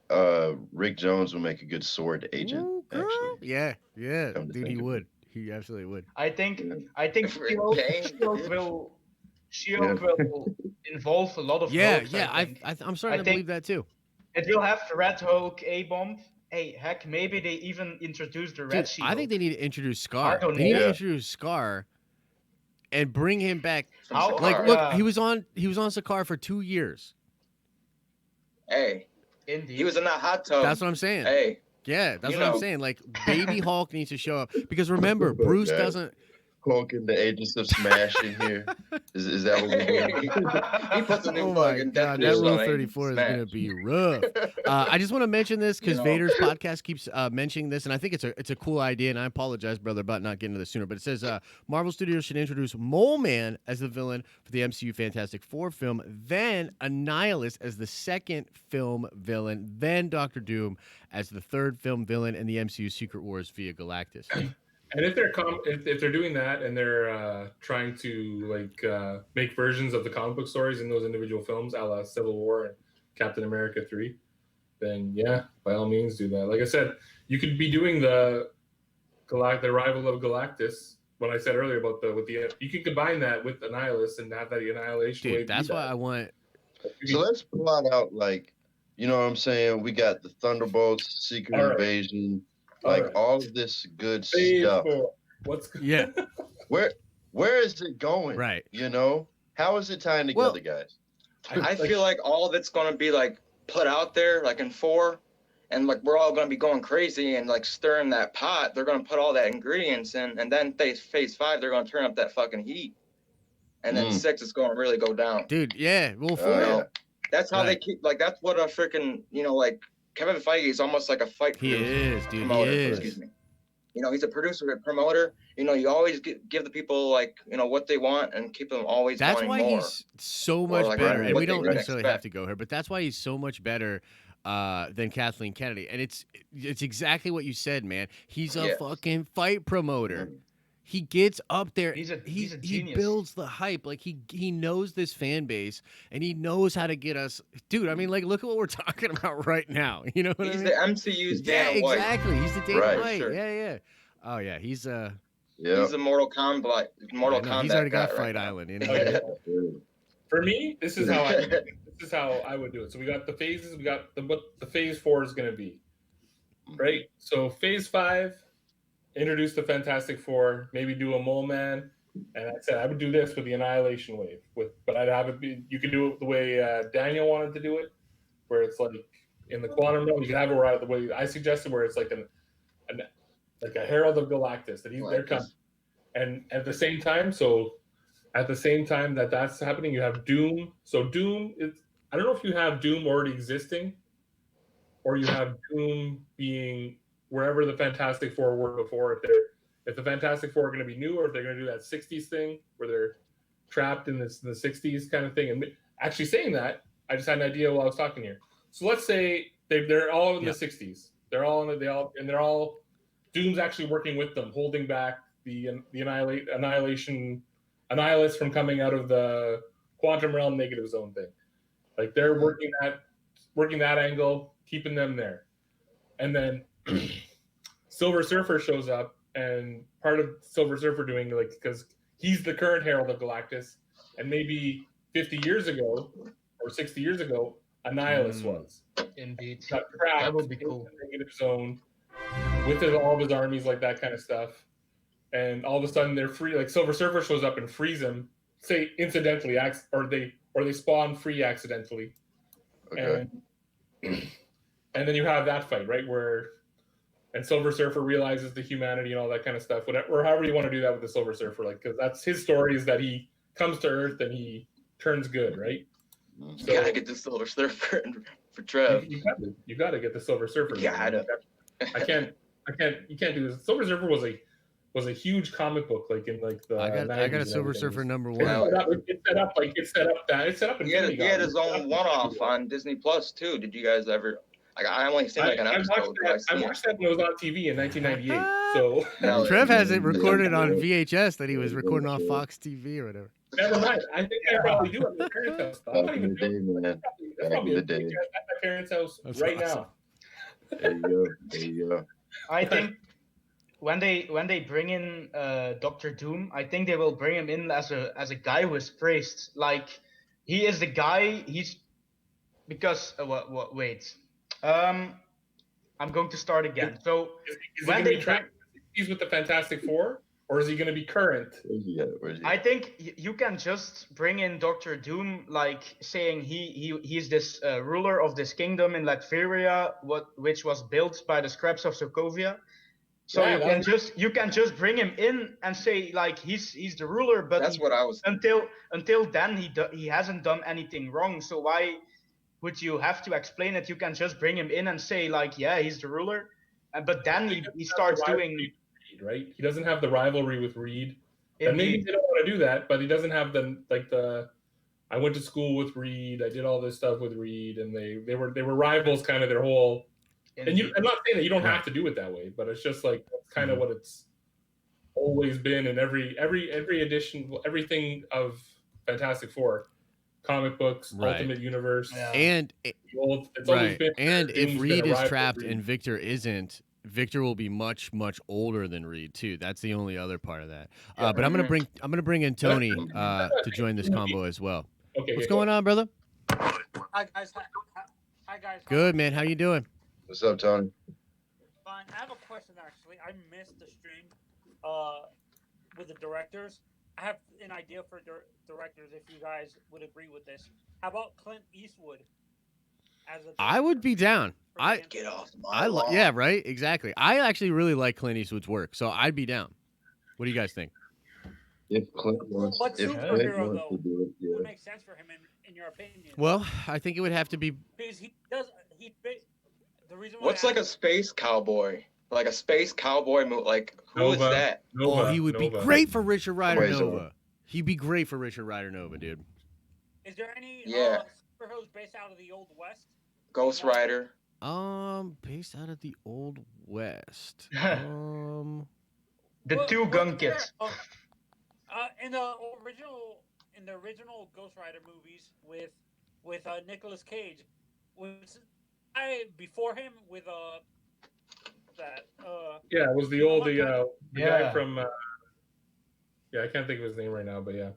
Speaker 3: of it, Rick Jones will make a good sword agent.
Speaker 1: Ooh,
Speaker 3: actually,
Speaker 1: yeah, dude, he would. He absolutely would.
Speaker 4: I think Shield will Shield will involve a lot of rogues,
Speaker 1: I'm starting to believe that too.
Speaker 4: It will have the Red Hulk, A-Bomb. Hey, heck, maybe they even introduce the Red Shield.
Speaker 1: I think they need to introduce Scar.
Speaker 4: I don't
Speaker 1: They need
Speaker 4: know.
Speaker 1: to introduce Scar and bring him back.
Speaker 2: From
Speaker 1: Like,
Speaker 2: Sakaar.
Speaker 1: look, he was on Sakaar for 2 years.
Speaker 2: Hey,
Speaker 4: Indeed.
Speaker 2: he was in that hot tub.
Speaker 1: That's what I'm saying.
Speaker 2: Hey,
Speaker 1: Yeah, that's
Speaker 2: you
Speaker 1: what I'm
Speaker 2: know.
Speaker 1: saying. Like, Baby Hulk needs to show up because remember, Bruce doesn't.
Speaker 3: Hulk and the Agents of Smash in here. Is that what we're doing?
Speaker 2: He puts a new
Speaker 1: Oh
Speaker 2: bug
Speaker 1: my
Speaker 2: in
Speaker 1: god, that
Speaker 2: definition
Speaker 1: Rule
Speaker 2: on
Speaker 1: 34 is
Speaker 2: Smash.
Speaker 1: gonna be rough. I just want to mention this because
Speaker 2: You know.
Speaker 1: Vader's podcast keeps mentioning this, and I think it's a cool idea. And I apologize, brother, about not getting to this sooner. But it says Marvel Studios should introduce Mole Man as the villain for the MCU Fantastic Four film, then Annihilus as the second film villain, then Doctor Doom as the third film villain in the MCU Secret Wars via Galactus.
Speaker 5: And if they're doing that and they're trying to make versions of the comic book stories in those individual films, a la Civil War and Captain America 3, then yeah, by all means do that. Like I said, you could be doing the arrival of Galactus. What I said earlier about you can combine that with Annihilus and have that annihilation.
Speaker 1: Dude, that's why I want.
Speaker 3: So let's plot out you know what I'm saying? We got the Thunderbolts, Secret Invasion. All of this good stuff.
Speaker 1: Yeah.
Speaker 3: Where is it going?
Speaker 1: Right.
Speaker 3: You know? How is it tying together, guys?
Speaker 2: I feel like all that's gonna be put out there in 4, and we're all gonna be going crazy and stirring that pot. They're gonna put all that ingredients in, and then phase 5 they're gonna turn up that fucking heat, and then 6 is gonna really go down.
Speaker 1: Dude, yeah. Well, 4.
Speaker 3: Yeah.
Speaker 2: That's how they keep that's what a freaking Kevin Feige is almost like a fight
Speaker 1: He
Speaker 2: producer.
Speaker 1: is, dude.
Speaker 2: Promoter,
Speaker 1: He is.
Speaker 2: excuse me. He's a producer, a promoter. You always give the people what they want and keep them always
Speaker 1: That's
Speaker 2: wanting
Speaker 1: why
Speaker 2: more.
Speaker 1: he's so much better, and
Speaker 2: what
Speaker 1: we
Speaker 2: they
Speaker 1: don't
Speaker 2: really
Speaker 1: necessarily
Speaker 2: expect.
Speaker 1: have to go here, but that's why he's so much better than Kathleen Kennedy. And it's exactly what you said, man. He's a fucking fight promoter. He gets up there.
Speaker 4: He's a
Speaker 1: he
Speaker 4: genius.
Speaker 1: builds the hype. He knows this fan base, and he knows how to get us. Dude, I mean, look at what we're talking about right now. You know what I mean?
Speaker 2: He's the MCU's
Speaker 1: Yeah,
Speaker 2: Dana White.
Speaker 1: exactly. He's the Dana
Speaker 3: Right,
Speaker 1: White.
Speaker 2: sure.
Speaker 1: Yeah. Oh yeah, he's
Speaker 2: He's the Mortal Kombat.
Speaker 1: He's
Speaker 2: Kombat
Speaker 1: already got
Speaker 2: guy
Speaker 1: Fight
Speaker 2: right
Speaker 1: Island. You
Speaker 5: Oh,
Speaker 1: know?
Speaker 5: yeah. For me, this is how I would do it. So we got the phases. We got what the phase 4 is going to be, right? So phase 5, introduce the Fantastic Four, maybe do a Mole Man, and I said I would do this with the Annihilation Wave. But I'd have it be. You could do it the way Daniel wanted to do it, where it's in the quantum realm. You can have it right the way I suggested, where it's like a Herald of Galactus that they're coming, and at the same time, that's happening, you have Doom. So Doom is, I don't know if you have Doom already existing, or you have Doom being wherever the Fantastic Four were before. If the Fantastic Four are going to be new, or if they're going to do that '60s thing where they're trapped in the '60s kind of thing. And actually saying that, I just had an idea while I was talking here. So let's say they're all in the '60s. They're all Doom's actually working with them, holding back the annihilation Annihilus from coming out of the quantum realm negative zone thing. They're working that angle, keeping them there. And then Silver Surfer shows up, and part of Silver Surfer doing because he's the current Herald of Galactus, and maybe 50 years ago or 60 years ago, Annihilus was.
Speaker 4: Indeed.
Speaker 5: Got trapped
Speaker 4: That would be cool.
Speaker 5: in the negative zone with all of his armies, that kind of stuff. And all of a sudden they're free. Silver Surfer shows up and frees him, say incidentally, or they spawn free accidentally.
Speaker 3: Okay.
Speaker 5: And then you have that fight, right? And Silver Surfer realizes the humanity and all that kind of stuff, or however you want to do that with the Silver Surfer, because that's his story, is that he comes to Earth and he turns good, right?
Speaker 2: You gotta get the Silver Surfer for Trev.
Speaker 5: You gotta get the Silver Surfer.
Speaker 2: You gotta.
Speaker 5: You can't do this. Silver Surfer was a huge comic book, in the.
Speaker 1: I got a Silver Surfer number 1.
Speaker 5: It's set up.
Speaker 2: He had his own one-off on Disney Plus too. Did you guys ever? I only seen an episode.
Speaker 5: I watched that when it was on TV in 1998. So
Speaker 1: Trev has it recorded on VHS that he was recording off Fox TV or whatever.
Speaker 5: Never mind. I think I probably do at my parents' house. I'm not even doing
Speaker 3: man.
Speaker 5: That's probably a VHS at my parents' house right now.
Speaker 3: There you go.
Speaker 4: I think when they bring in Doctor Doom, I think they will bring him in as a guy who is praised. Like he is the guy. He's because wait, I'm going to start again. So
Speaker 5: is he
Speaker 4: when
Speaker 5: going to
Speaker 4: they
Speaker 5: be
Speaker 4: bring,
Speaker 5: he's with the Fantastic Four, or is he going to be current?
Speaker 4: I think you can just bring in Doctor Doom, like saying he's this ruler of this kingdom in Latveria, which was built by the scraps of Sokovia. So
Speaker 2: Yeah,
Speaker 4: you can just bring him in and say like he's the ruler, but
Speaker 2: that's what I was.
Speaker 4: Until then he hasn't done anything wrong. So why would you have to explain it? You can just bring him in and say like yeah he's the ruler, but then he starts doing
Speaker 5: Reed, right. He doesn't have the rivalry with Reed. And maybe
Speaker 4: indeed.
Speaker 5: they don't want to do that, but he doesn't have the I went to school with Reed. I did all this stuff with Reed, and they were rivals kind of their whole. And I'm not saying that you don't have to do it that way, but it's just like that's kind of what it's always been in every edition, everything of Fantastic Four, comic books, Ultimate Universe,
Speaker 1: and
Speaker 5: it's always been.
Speaker 1: And if Reed is trapped
Speaker 5: Reed.
Speaker 1: and Victor isn't, Victor will be much older than Reed too. That's the only other part of that. But I'm gonna bring in Tony to join this combo as well.
Speaker 5: Okay,
Speaker 1: what's going on, brother?
Speaker 7: Hi guys. Hi guys.
Speaker 1: Good, man. How you doing?
Speaker 3: What's up, Tony?
Speaker 7: Fine. I have a question actually. I missed the stream with the directors. I have an idea for directors if you guys would agree with this. How about Clint Eastwood as a
Speaker 1: I would be down.
Speaker 2: Get off my lawn.
Speaker 1: Yeah, right? Exactly. I actually really like Clint Eastwood's work, so I'd be down. What do you guys think?
Speaker 3: If Clint wants,
Speaker 7: What
Speaker 3: if
Speaker 7: superhero,
Speaker 3: Clint wants
Speaker 7: though,
Speaker 3: to do it,
Speaker 7: would
Speaker 3: yeah.
Speaker 7: make sense for him in your opinion?
Speaker 1: Well, I think it would have to be
Speaker 7: Because the reason why
Speaker 2: What's like a space cowboy? Like a space cowboy movie? Like who is that?
Speaker 5: Nova,
Speaker 1: he would be
Speaker 5: Nova.
Speaker 1: great for Richard Rider
Speaker 3: Wait, so-
Speaker 1: Nova. He'd be great for Richard Rider Nova, dude.
Speaker 7: Is there any
Speaker 2: Yeah.
Speaker 7: superheroes based out of the Old West?
Speaker 2: Ghost Rider.
Speaker 1: Based out of the Old West.
Speaker 4: The
Speaker 7: Well,
Speaker 4: two
Speaker 7: well,
Speaker 4: gun
Speaker 7: there-
Speaker 4: kids.
Speaker 7: in the original Ghost Rider movies with Nicolas Cage, was I before him with that
Speaker 5: Yeah, it was the old the guy
Speaker 4: Yeah.
Speaker 5: from I can't think of his name right now, but yeah.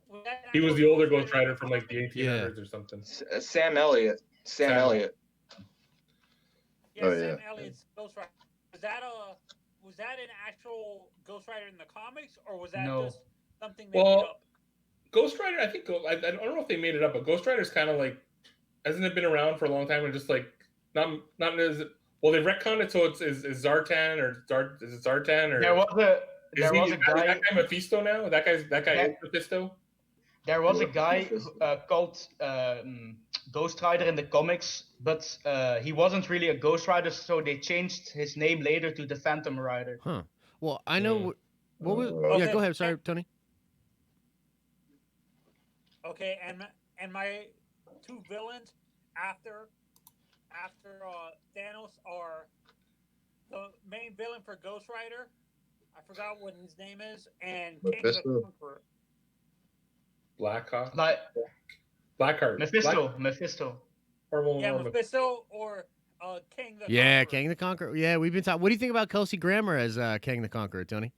Speaker 7: was that
Speaker 5: He was
Speaker 7: actual
Speaker 5: the older
Speaker 7: Ghost
Speaker 5: Ghost Rider
Speaker 7: in
Speaker 5: from
Speaker 7: the
Speaker 5: like the
Speaker 7: comics?
Speaker 5: 1800s or something.
Speaker 2: Sam Elliott. Sam
Speaker 5: Sam.
Speaker 2: Elliott.
Speaker 7: Yeah,
Speaker 3: Oh,
Speaker 7: Sam
Speaker 3: yeah.
Speaker 7: Elliott's Ghost Rider. Was that an actual Ghost Rider in the comics, or was that
Speaker 4: No.
Speaker 7: just something they made
Speaker 5: Well,
Speaker 7: up?
Speaker 5: Ghost Rider, I think I don't know if they made it up, but Ghost Rider's kind of like hasn't it been around for a long time and just like not as well they've retconned it so it's is Zartan or is it Zartan or
Speaker 4: There was a
Speaker 5: is
Speaker 4: guy.
Speaker 5: that guy Mephisto now? That guy is Mephisto?
Speaker 4: There was a guy called Ghost Rider in the comics, but he wasn't really a Ghost Rider, so they changed his name later to the Phantom Rider.
Speaker 1: Huh. Well, I know what was
Speaker 7: Okay.
Speaker 1: yeah, go ahead. Sorry, Tony.
Speaker 7: Okay, and my two villains after Thanos are the main villain for Ghost Rider. I forgot what his name is, and King the
Speaker 3: Mephisto.
Speaker 7: Conqueror.
Speaker 5: Blackheart.
Speaker 4: Mephisto.
Speaker 5: Or
Speaker 7: Yeah, Mephisto or King the
Speaker 1: Yeah,
Speaker 7: Conqueror.
Speaker 1: Kang the Conqueror. Yeah, we've been talking. What do you think about Kelsey Grammer as Kang the Conqueror, Tony?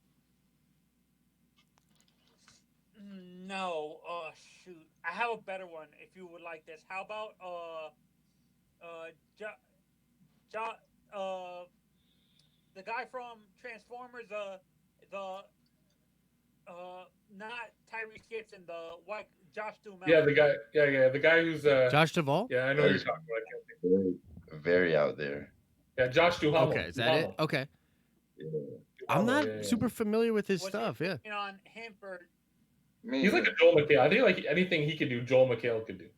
Speaker 7: No, shoot. I have a better one if you would like this. How about the guy from Transformers, not Tyrese Gibson, the white Josh Duhamel.
Speaker 5: Yeah, the guy who's
Speaker 1: Josh Duvall?
Speaker 5: yeah, I know what you're talking about. I can't think.
Speaker 3: Very out there.
Speaker 5: Yeah, Josh Duhamel.
Speaker 1: Okay, is that it? Okay.
Speaker 3: Yeah.
Speaker 1: I'm not
Speaker 5: Yeah.
Speaker 1: super familiar with his
Speaker 7: Was
Speaker 1: stuff.
Speaker 7: it
Speaker 1: Yeah.
Speaker 7: working on him for
Speaker 5: He's like a Joel McHale. I think like anything he could do, Joel McHale could do.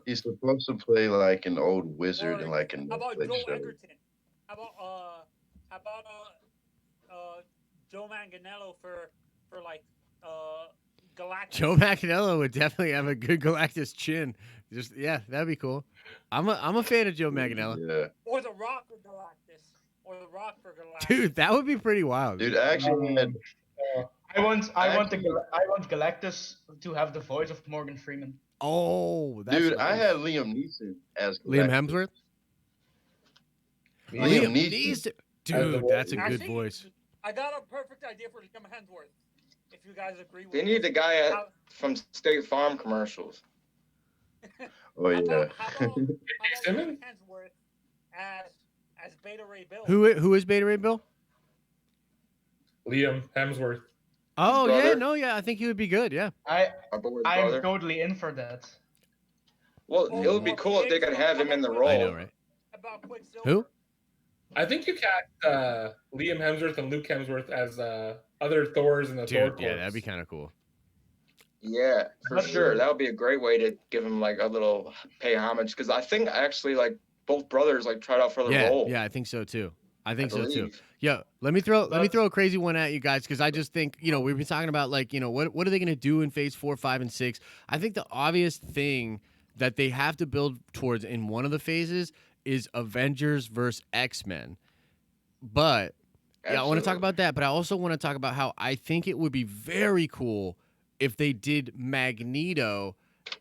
Speaker 3: He's supposed to play like an old wizard
Speaker 7: Or
Speaker 3: in like a
Speaker 7: how about
Speaker 3: Netflix
Speaker 7: Joel
Speaker 3: show.
Speaker 7: Egerton? How about Joe Manganiello for like Galactus?
Speaker 1: Joe Manganiello would definitely have a good Galactus chin. Just yeah, that'd be cool. I'm a fan of Joe Manganiello.
Speaker 3: Yeah.
Speaker 7: Or the Rock for Galactus. Or the Rock for Galactus.
Speaker 1: Dude, that would be pretty wild.
Speaker 3: Dude, I actually had
Speaker 4: I want Galactus to have the voice of Morgan Freeman.
Speaker 1: Oh, that's
Speaker 3: I
Speaker 1: nice.
Speaker 3: had Liam Neeson as
Speaker 1: Liam
Speaker 3: Galactus.
Speaker 1: Hemsworth.
Speaker 3: Liam Neeson.
Speaker 1: Dude, that's a good
Speaker 7: Actually,
Speaker 1: voice.
Speaker 7: I got a perfect idea for Liam Hemsworth. If you guys agree with
Speaker 2: They need the guy
Speaker 7: How-
Speaker 2: from State Farm commercials.
Speaker 3: Oh yeah.
Speaker 7: how about Liam
Speaker 5: Simmons?
Speaker 7: Hemsworth as Beta Ray Bill?
Speaker 1: Who is Beta Ray Bill?
Speaker 5: Liam Hemsworth.
Speaker 1: Oh yeah,
Speaker 2: brother.
Speaker 1: no, yeah, I think he would be good. Yeah.
Speaker 2: Our boy's
Speaker 4: I'm
Speaker 2: brother.
Speaker 4: totally in for that.
Speaker 2: Well,
Speaker 7: Or-
Speaker 2: it would be
Speaker 7: or
Speaker 2: cool if they could have him in the
Speaker 7: Quicksilver.
Speaker 2: role.
Speaker 1: I know, right?
Speaker 7: About Quicksilver.
Speaker 1: Who?
Speaker 5: I think you cast Liam Hemsworth and Luke Hemsworth as other Thors in the Thor
Speaker 1: Dude, yeah,
Speaker 5: corps.
Speaker 1: that'd be kind of cool.
Speaker 2: Yeah, for
Speaker 4: But-
Speaker 2: sure. That would be a great way to give him like a little pay homage because I think actually like both brothers like tried out for the
Speaker 1: Yeah,
Speaker 2: role.
Speaker 1: yeah, I think so too. I think
Speaker 2: I
Speaker 1: so too.
Speaker 2: believe.
Speaker 1: Yeah, let me throw a crazy one at you guys because I just think we've been talking about like what are they gonna do in Phase 4, 5, and 6? I think the obvious thing that they have to build towards in one of the phases is Avengers versus X-Men. But yeah, I want to talk about that, but I also want to talk about how I think it would be very cool if they did Magneto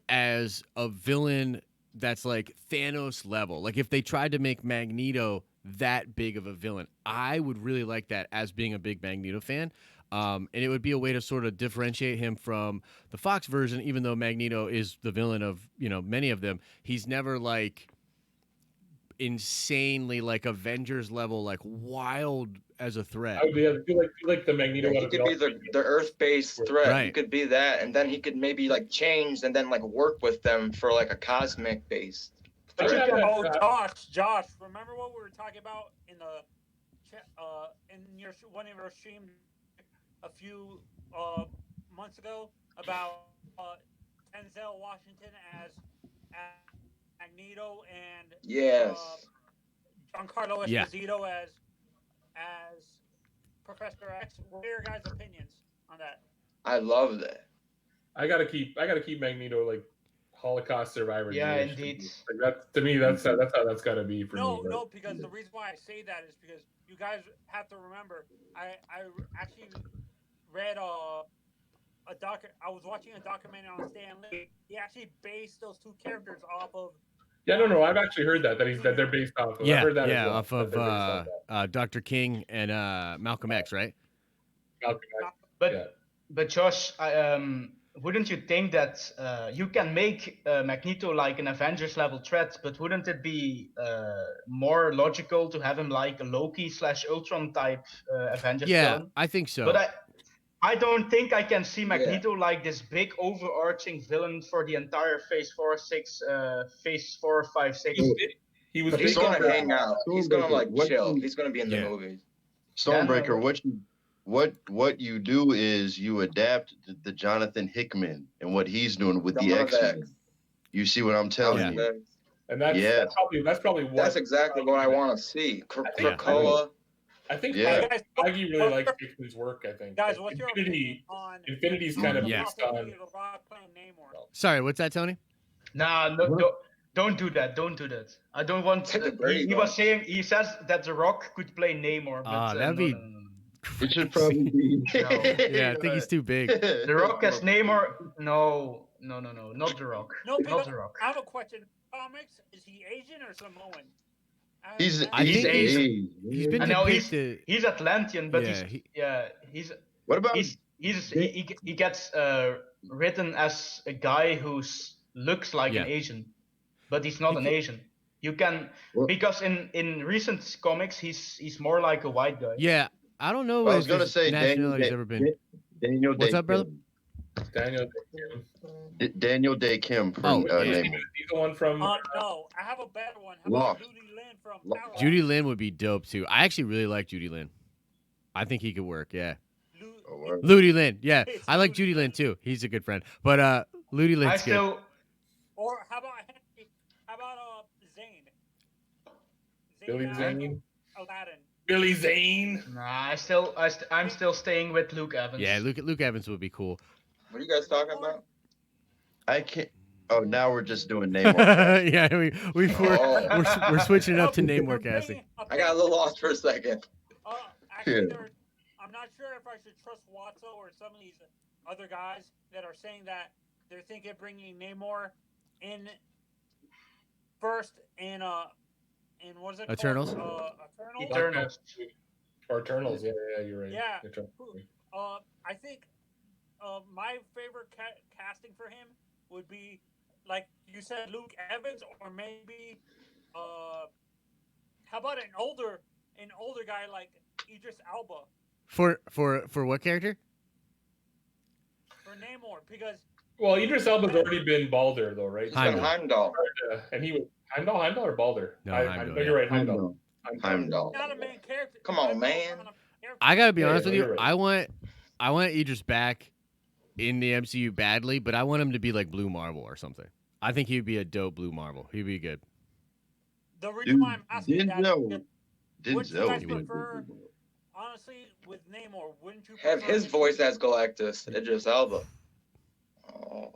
Speaker 1: as a villain that's like Thanos level. Like if they tried to make Magneto that big of a villain, I would really like that as being a big Magneto fan. And it would be a way to sort of differentiate him from the Fox version, even though Magneto is the villain of, many of them. He's never like insanely like Avengers level, like wild as a threat.
Speaker 5: I would be like the Magneto.
Speaker 2: Yeah, he could be the Earth-based threat.
Speaker 1: Right.
Speaker 2: He could be that, and then he could maybe like change and then like work with them for like a cosmic-based
Speaker 5: But
Speaker 2: threat.
Speaker 5: yeah,
Speaker 7: Oh, Josh, remember what we were talking about in the one of your streams a few months ago about Denzel Washington as Magneto and
Speaker 2: Yes.
Speaker 7: Giancarlo
Speaker 1: Yeah.
Speaker 7: Esposito as Professor X. What are your guys' opinions on that?
Speaker 2: I love that.
Speaker 5: I gotta keep Magneto like Holocaust survivor.
Speaker 4: Yeah,
Speaker 5: Jewish.
Speaker 4: indeed.
Speaker 5: Like that to me, that's how that's gotta be for me. but-
Speaker 7: No, because the reason why I say that is because you guys have to remember. I actually read I was watching a documentary on Stan Lee. He actually based those two characters off of.
Speaker 5: Yeah, no, I've actually heard that they're based off of.
Speaker 1: Yeah,
Speaker 5: I've heard that as
Speaker 1: yeah,
Speaker 5: well,
Speaker 1: off
Speaker 5: that
Speaker 1: of
Speaker 5: they're based off that.
Speaker 1: Dr. King and Malcolm X, right?
Speaker 5: Malcolm X.
Speaker 4: But
Speaker 5: Yeah.
Speaker 4: but Josh, wouldn't you think that you can make Magneto like an Avengers level threat, but wouldn't it be more logical to have him like a Loki / Ultron type Avengers
Speaker 1: Yeah,
Speaker 4: villain?
Speaker 1: I think so.
Speaker 4: But I don't think I can see Magneto like this big overarching villain for the entire Phase 4, 6, Phase 4, 5, 6.
Speaker 5: He was
Speaker 2: But he's
Speaker 5: big on
Speaker 2: gonna
Speaker 5: that.
Speaker 2: hang out. He's gonna like
Speaker 3: What
Speaker 2: chill.
Speaker 3: you-
Speaker 2: He's gonna be in the
Speaker 1: Yeah.
Speaker 2: movies.
Speaker 3: Stormbreaker, what you do is you adapt the Jonathan Hickman and what he's doing with the
Speaker 2: Dawn of
Speaker 3: X-Men.
Speaker 2: X.
Speaker 3: You see what I'm telling
Speaker 1: Yeah.
Speaker 3: you?
Speaker 5: And that's
Speaker 3: Yeah.
Speaker 5: that's probably what
Speaker 2: That's exactly what I want to see.
Speaker 1: Yeah.
Speaker 2: Krakoa.
Speaker 5: I think
Speaker 3: Yeah.
Speaker 7: Guys,
Speaker 5: Feige really likes Hickman's work. I think.
Speaker 7: Guys, what's your opinion
Speaker 5: Infinity?
Speaker 7: on
Speaker 5: Infinity's kind of
Speaker 1: Yeah.
Speaker 5: based on.
Speaker 7: Rock playing Namor?
Speaker 1: Sorry, what's that, Tony?
Speaker 4: Nah, no, don't do that. Don't do that. I don't want.
Speaker 2: Take the Brady
Speaker 4: He was saying he says that The Rock could play Namor, but
Speaker 1: that'd be-
Speaker 4: no.
Speaker 3: It should probably be.
Speaker 1: Yeah, I think he's too big.
Speaker 4: The Rock as Namor? No, not The Rock.
Speaker 7: No,
Speaker 4: Not
Speaker 7: because
Speaker 4: The Rock.
Speaker 7: I have a question. Comics, is he Asian or Samoan?
Speaker 3: He's
Speaker 1: I
Speaker 3: he's
Speaker 1: think
Speaker 3: Asian.
Speaker 1: He's been
Speaker 4: I know
Speaker 1: depicted.
Speaker 4: He's Atlantean, but
Speaker 1: Yeah,
Speaker 4: he's
Speaker 3: What about
Speaker 4: he gets written as a guy who looks like
Speaker 1: Yeah.
Speaker 4: an Asian, but he's not an Asian. You can
Speaker 3: What?
Speaker 4: because in recent comics he's more like a white guy.
Speaker 1: Yeah, I don't know
Speaker 3: I was
Speaker 1: if
Speaker 3: gonna
Speaker 1: his
Speaker 3: say
Speaker 1: nationality's ever been.
Speaker 3: Daniel
Speaker 1: What's
Speaker 3: Day
Speaker 1: up, brother?
Speaker 5: Daniel.
Speaker 3: Daniel Day Kim from
Speaker 1: Oh, yeah.
Speaker 3: Namor.
Speaker 5: He's the one from.
Speaker 7: No, I have a better one. How
Speaker 3: Lost.
Speaker 7: about Judy Lin from
Speaker 3: Lost.
Speaker 7: Power?
Speaker 1: Judy Lin would be dope too. I actually really like Judy Lin. I think he could work. Yeah,
Speaker 3: Oh, word.
Speaker 1: Ludi Lin. Yeah,
Speaker 7: It's
Speaker 1: I like
Speaker 7: Ludi
Speaker 1: Judy Lin
Speaker 7: Lin.
Speaker 1: too. He's a good friend. But Ludi
Speaker 4: I
Speaker 1: Lin's good.
Speaker 4: still
Speaker 7: Or how about Henry? How about Zane?
Speaker 5: Billy
Speaker 7: out of
Speaker 5: Zane.
Speaker 7: Aladdin.
Speaker 5: Billy Zane.
Speaker 4: nah, I'm still staying with Luke Evans.
Speaker 1: Yeah, Luke Evans would be cool.
Speaker 2: What are you guys talking about?
Speaker 3: I can't. Oh, now we're just doing Namor.
Speaker 1: Yeah, we're switching it up to Namor
Speaker 7: They're
Speaker 1: casting.
Speaker 7: bringing-
Speaker 2: I got a little lost for a second.
Speaker 7: Actually,
Speaker 3: Yeah.
Speaker 7: I'm not sure if I should trust Watso or some of these other guys that are saying that they're thinking of bringing Namor in first in was it
Speaker 1: Eternals?
Speaker 7: called? Eternals.
Speaker 4: Eternals.
Speaker 5: Or Eternals, yeah, you're right.
Speaker 7: Yeah.
Speaker 5: Eternals.
Speaker 7: I think my favorite casting for him would be, like you said, Luke Evans, or maybe how about an older guy like Idris Elba
Speaker 1: For what character?
Speaker 7: for Namor, because
Speaker 5: Well, Idris Elba's already been Balder though, right?
Speaker 2: He's been Heimdall.
Speaker 5: And he was Heimdall or Balder?
Speaker 1: No, Heimdall,
Speaker 5: no, you're right, Heimdall.
Speaker 2: Heimdall.
Speaker 7: not a main character.
Speaker 2: Come on, man.
Speaker 1: I gotta be honest with you.
Speaker 5: Right.
Speaker 1: I want Idris back in the MCU badly, but I want him to be like Blue Marvel or something. I think he'd be a dope Blue Marvel. He'd be good.
Speaker 7: The reason why I'm asking that, would you guys
Speaker 3: Denzel.
Speaker 7: prefer, honestly, with Namor, wouldn't you
Speaker 2: Have
Speaker 7: prefer
Speaker 2: his voice as Galactus, Idris Elba. Oh,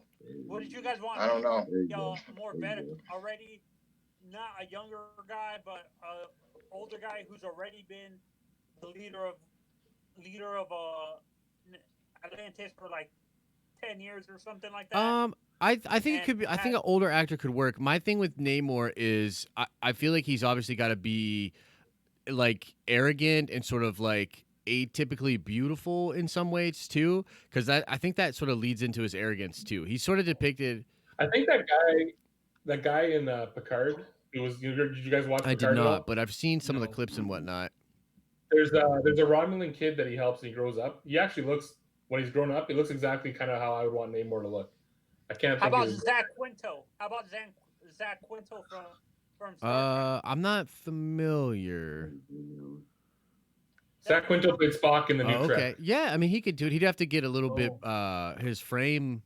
Speaker 7: What did you guys want?
Speaker 2: I don't know.
Speaker 7: More better already, not a younger guy, but a older guy who's already been the leader of Atlantis for like 10 years or something like that.
Speaker 1: I think it could be. I think an older actor could work. My thing with Namor is I feel like he's obviously got to be like arrogant and sort of like atypically beautiful in some ways too, because I think that sort of leads into his arrogance too. He's sort of depicted.
Speaker 5: I think that guy in Picard. Did you guys watch?
Speaker 1: I
Speaker 5: Picard
Speaker 1: did
Speaker 5: at all?
Speaker 1: not, but I've seen some of the clips and whatnot.
Speaker 5: There's a Romulan kid that he helps and he grows up. He actually looks, when he's grown up, he looks exactly kind of how I would want Namor to look. I can't.
Speaker 7: How about Zach Quinto? Zach Quinto from Star Trek?
Speaker 1: I'm not familiar.
Speaker 5: Zach Quinto played Spock in the new
Speaker 1: Okay,
Speaker 5: Trek.
Speaker 1: yeah. I mean, he could do it. He'd have to get a little bit his frame.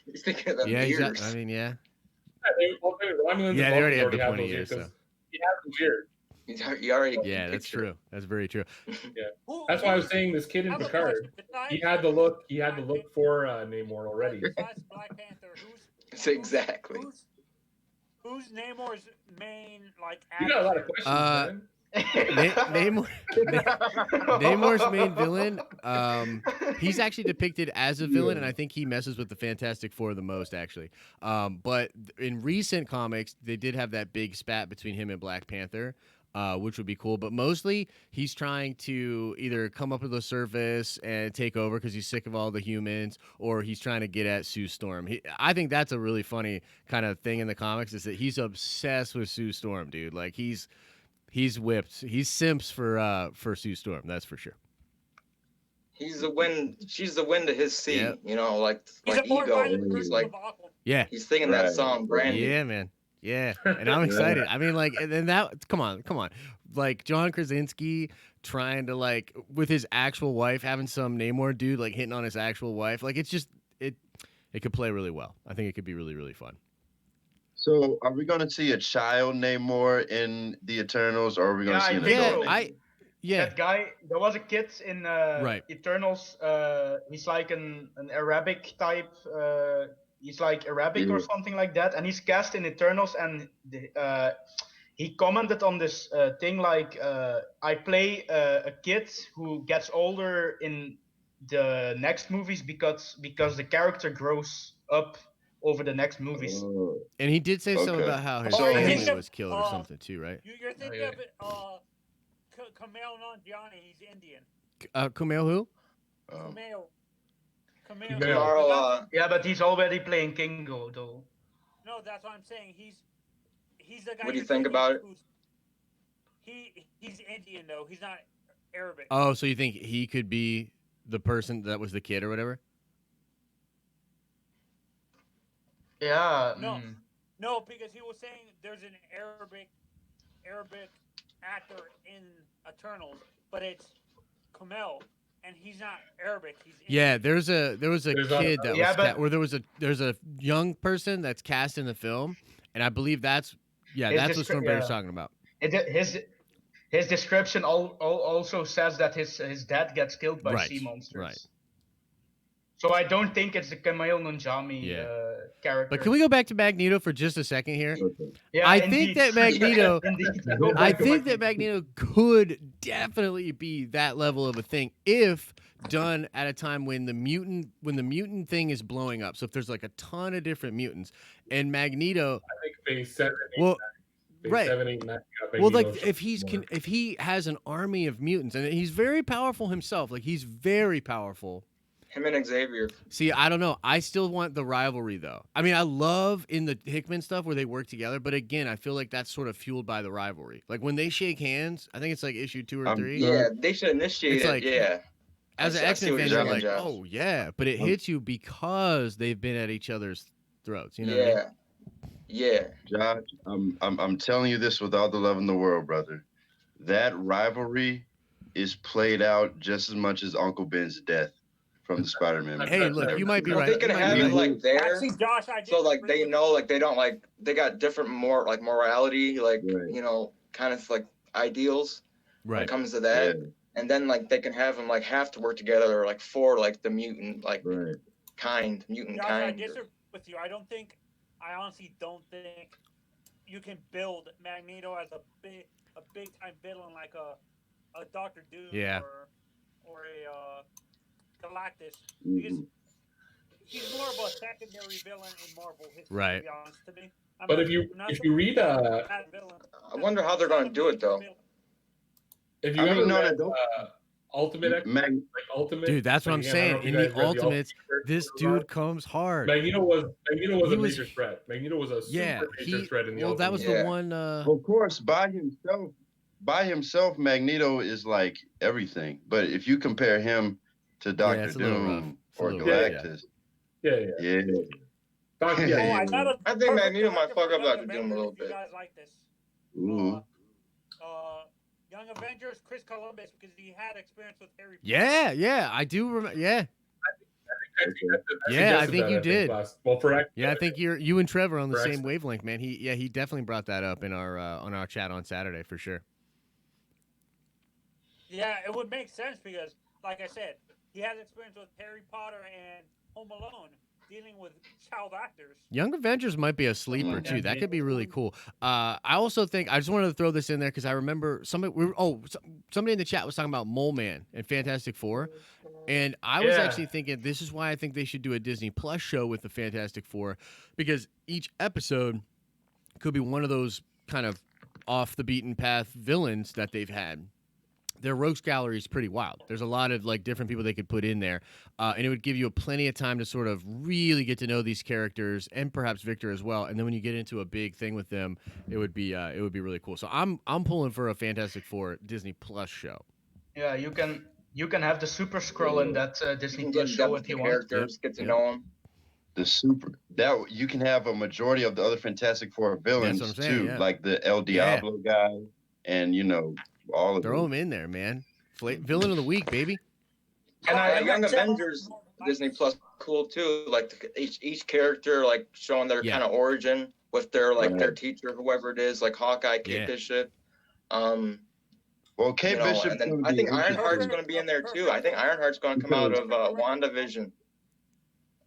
Speaker 2: He's thinking of them
Speaker 1: Yeah,
Speaker 2: years.
Speaker 1: I mean, yeah.
Speaker 5: Romulans
Speaker 1: Yeah,
Speaker 5: and
Speaker 1: they already have
Speaker 5: Vulcans
Speaker 1: the 20
Speaker 5: those
Speaker 1: years.
Speaker 5: because
Speaker 1: So.
Speaker 5: he has the beard.
Speaker 2: He already.
Speaker 1: Yeah, that's true. That's very true.
Speaker 5: Yeah, that's why I was saying this kid in Picard. He had the look. He had the look for Namor already.
Speaker 7: Besides Black Panther,
Speaker 2: Exactly.
Speaker 7: Who's Namor's main like?
Speaker 5: You got a lot of questions, man.
Speaker 1: Namor's main villain. He's actually depicted as a villain, and I think he messes with the Fantastic Four the most, actually. But in recent comics, they did have that big spat between him and Black Panther. Which would be cool, but mostly he's trying to either come up to the surface and take over because he's sick of all the humans, or he's trying to get at Sue Storm. I think that's a really funny kind of thing in the comics, is that he's obsessed with Sue Storm, dude. Like he's whipped. He's simps for Sue Storm, that's for sure.
Speaker 2: He's the wind. She's the wind to his sea.
Speaker 1: Yep.
Speaker 2: You know, like
Speaker 7: He's a more
Speaker 2: ego.
Speaker 7: violent
Speaker 2: He's
Speaker 7: version
Speaker 2: like,
Speaker 7: of Aquaman.
Speaker 1: Yeah.
Speaker 2: he's singing that song, Brandy.
Speaker 1: Yeah, man. Yeah, and I'm excited. I mean, like, and then that. Come on. Like John Krasinski trying to like with his actual wife, having some Namor dude like hitting on his actual wife. Like, it's just it could play really well. I think it could be really, really fun.
Speaker 3: So, are we going to see a child Namor in the Eternals, or are we going to see an adult?
Speaker 4: That guy, there was a kid in Eternals. He's like an Arabic type. He's like Arabic or something like that, and he's cast in Eternals. And he commented on this thing like, "I play a kid who gets older in the next movies because the character grows up over the next movies."
Speaker 1: And he did say something about how his family was killed or something too, right?
Speaker 7: You're thinking of it. Kumail Nanjiani, he's Indian.
Speaker 1: Kumail who?
Speaker 7: Kumail.
Speaker 4: Yeah, but he's already playing Kingo, though.
Speaker 7: No, that's what I'm saying. He's the guy.
Speaker 2: What do you think about it?
Speaker 7: He's Indian though. He's not Arabic.
Speaker 1: Oh, so you think he could be the person that was the kid or whatever?
Speaker 4: Yeah.
Speaker 7: No, because he was saying there's an Arabic actor in Eternals, but it's Kumail. And he's not Arabic. He's Indian.
Speaker 1: Yeah, there was a kid that was where there's a young person that's cast in the film, and I believe that's what Stormbear's talking about.
Speaker 4: His description also says that his dad gets killed by sea monsters.
Speaker 1: Right.
Speaker 4: So I don't think it's the Kumail Nanjiani character.
Speaker 1: But can we go back to Magneto for just a second here?
Speaker 4: Yeah,
Speaker 1: I think that Magneto could definitely be that level of a thing if done at a time when the mutant thing is blowing up. So if there's like a ton of different mutants and Magneto,
Speaker 5: I think phase 7. Phase
Speaker 1: Right.
Speaker 5: 7, 8, 9.
Speaker 1: Well, like if he has an army of mutants, and he's very powerful himself, like he's very powerful.
Speaker 2: Him and Xavier.
Speaker 1: See, I don't know. I still want the rivalry, though. I mean, I love in the Hickman stuff where they work together, but again, I feel like that's sort of fueled by the rivalry. Like when they shake hands, I think it's like issue 2 or 3.
Speaker 2: Yeah, they should initiate
Speaker 1: It's
Speaker 2: it.
Speaker 1: like-
Speaker 2: Yeah.
Speaker 1: As an
Speaker 2: I see
Speaker 1: X-Men
Speaker 2: what
Speaker 1: fan,
Speaker 2: you're
Speaker 1: you're
Speaker 2: saying,
Speaker 1: like,
Speaker 2: Josh.
Speaker 1: oh yeah, but it hits you because they've been at each other's throats. You know?
Speaker 2: Yeah.
Speaker 1: What I mean?
Speaker 2: Yeah.
Speaker 3: Josh, I'm telling you this with all the love in the world, brother. That rivalry is played out just as much as Uncle Ben's death from the Spider-Man movie.
Speaker 1: Hey, look, you might be
Speaker 2: Well,
Speaker 1: right.
Speaker 2: they can
Speaker 1: You might
Speaker 2: have
Speaker 1: be
Speaker 2: it
Speaker 1: right.
Speaker 2: like there,
Speaker 7: Actually, Josh, I
Speaker 2: so like
Speaker 7: disagree
Speaker 2: they
Speaker 7: with
Speaker 2: know,
Speaker 7: you.
Speaker 2: like they don't like they got different morality, like
Speaker 3: Right.
Speaker 2: you know, kind of like ideals when
Speaker 1: Right.
Speaker 2: it comes to that.
Speaker 3: Yeah,
Speaker 2: And then like they can have them like have to work together, like for like the mutant like
Speaker 3: right.
Speaker 2: mutant
Speaker 7: Josh, I
Speaker 2: kind.
Speaker 7: disagree with you. I honestly don't think you can build Magneto as a big time villain like a Doctor Doom
Speaker 1: Yeah.
Speaker 7: or a Galactus, because
Speaker 3: Mhm.
Speaker 7: he's more of a secondary villain in Marvel history.
Speaker 1: Right.
Speaker 7: To be honest to me.
Speaker 5: But if you read
Speaker 7: bad villain.
Speaker 2: I wonder how they're gonna do it though.
Speaker 5: if you
Speaker 3: I
Speaker 5: ever
Speaker 3: mean, no,
Speaker 5: read
Speaker 3: don't.
Speaker 5: Ultimate X-Men,
Speaker 3: Mag-
Speaker 5: like Ultimate,
Speaker 1: Dude, that's what I'm
Speaker 5: like, again, I don't
Speaker 1: saying.
Speaker 5: know
Speaker 1: In
Speaker 5: if
Speaker 1: the
Speaker 5: you guys read
Speaker 1: Ultimates,
Speaker 5: Ultimate
Speaker 1: this dude comes hard.
Speaker 5: Magneto was
Speaker 1: He
Speaker 5: a
Speaker 1: was-
Speaker 5: major threat. Magneto was a
Speaker 1: Yeah,
Speaker 5: super major threat in the
Speaker 1: well,
Speaker 5: Ultimate.
Speaker 1: that was
Speaker 2: Yeah.
Speaker 1: the one.
Speaker 3: Of course, by himself, Magneto is like everything. But if you compare him to Doctor
Speaker 1: it's a little rough.
Speaker 3: Doom
Speaker 1: It's a
Speaker 3: or
Speaker 1: little rough, yeah.
Speaker 3: Galactus,
Speaker 5: yeah.
Speaker 3: yeah.
Speaker 5: Doc,
Speaker 3: Yeah.
Speaker 7: Oh, I got a
Speaker 2: I think
Speaker 7: perfect
Speaker 2: Magneto might
Speaker 7: director
Speaker 2: fuck
Speaker 7: for
Speaker 2: up
Speaker 7: Young
Speaker 2: Dr. Doom a
Speaker 7: Avengers
Speaker 2: little
Speaker 7: if you
Speaker 2: bit.
Speaker 7: guys like this.
Speaker 3: Ooh.
Speaker 7: Young Avengers, Chris Columbus, because he had experience with Harry Potter.
Speaker 1: Yeah, I do remember. Yeah,
Speaker 3: Okay.
Speaker 1: I think you did.
Speaker 5: Well, for
Speaker 1: I think you and Trevor on the
Speaker 5: For
Speaker 1: same
Speaker 5: X-Men.
Speaker 1: wavelength, man. He definitely brought that up in our chat on Saturday for sure.
Speaker 7: Yeah, it would make sense because, like I said, he has experience with Harry Potter and Home Alone, dealing with child actors.
Speaker 1: Young Avengers might be a sleeper too. That could be really cool. I also think I just wanted to throw this in there because I remember somebody in the chat was talking about Mole Man and Fantastic Four, and I was actually thinking this is why I think they should do a Disney Plus show with the Fantastic Four, because each episode could be one of those kind of off the beaten path villains that they've had. Their rogues gallery is pretty wild. There's a lot of like different people they could put in there, and it would give you plenty of time to sort of really get to know these characters and perhaps Victor as well. And then when you get into a big thing with them, it would be really cool. So I'm pulling for a Fantastic Four Disney Plus show.
Speaker 4: Yeah, you can have the Super Skrull in that
Speaker 2: You
Speaker 4: Disney
Speaker 2: can
Speaker 4: Plus
Speaker 2: get
Speaker 4: show
Speaker 2: depth
Speaker 4: if
Speaker 2: with
Speaker 4: you
Speaker 2: the
Speaker 4: want.
Speaker 2: characters, get to
Speaker 1: Yep.
Speaker 2: know them.
Speaker 3: That you can have a majority of the other Fantastic Four villains
Speaker 1: what I'm saying,
Speaker 3: too,
Speaker 1: yeah.
Speaker 3: like the El Diablo guy, and all of
Speaker 1: Throw
Speaker 3: them.
Speaker 1: them in there, man. Villain of the week, baby.
Speaker 2: And Young
Speaker 7: Tell-
Speaker 2: Avengers Disney Plus cool too. Like each character like showing their kind of origin with their their teacher, whoever it is. Like Hawkeye, Kate Bishop.
Speaker 3: Well, Kate Bishop.
Speaker 2: And then I think Ironheart's going to be in there too. I think Ironheart's going to come out of WandaVision.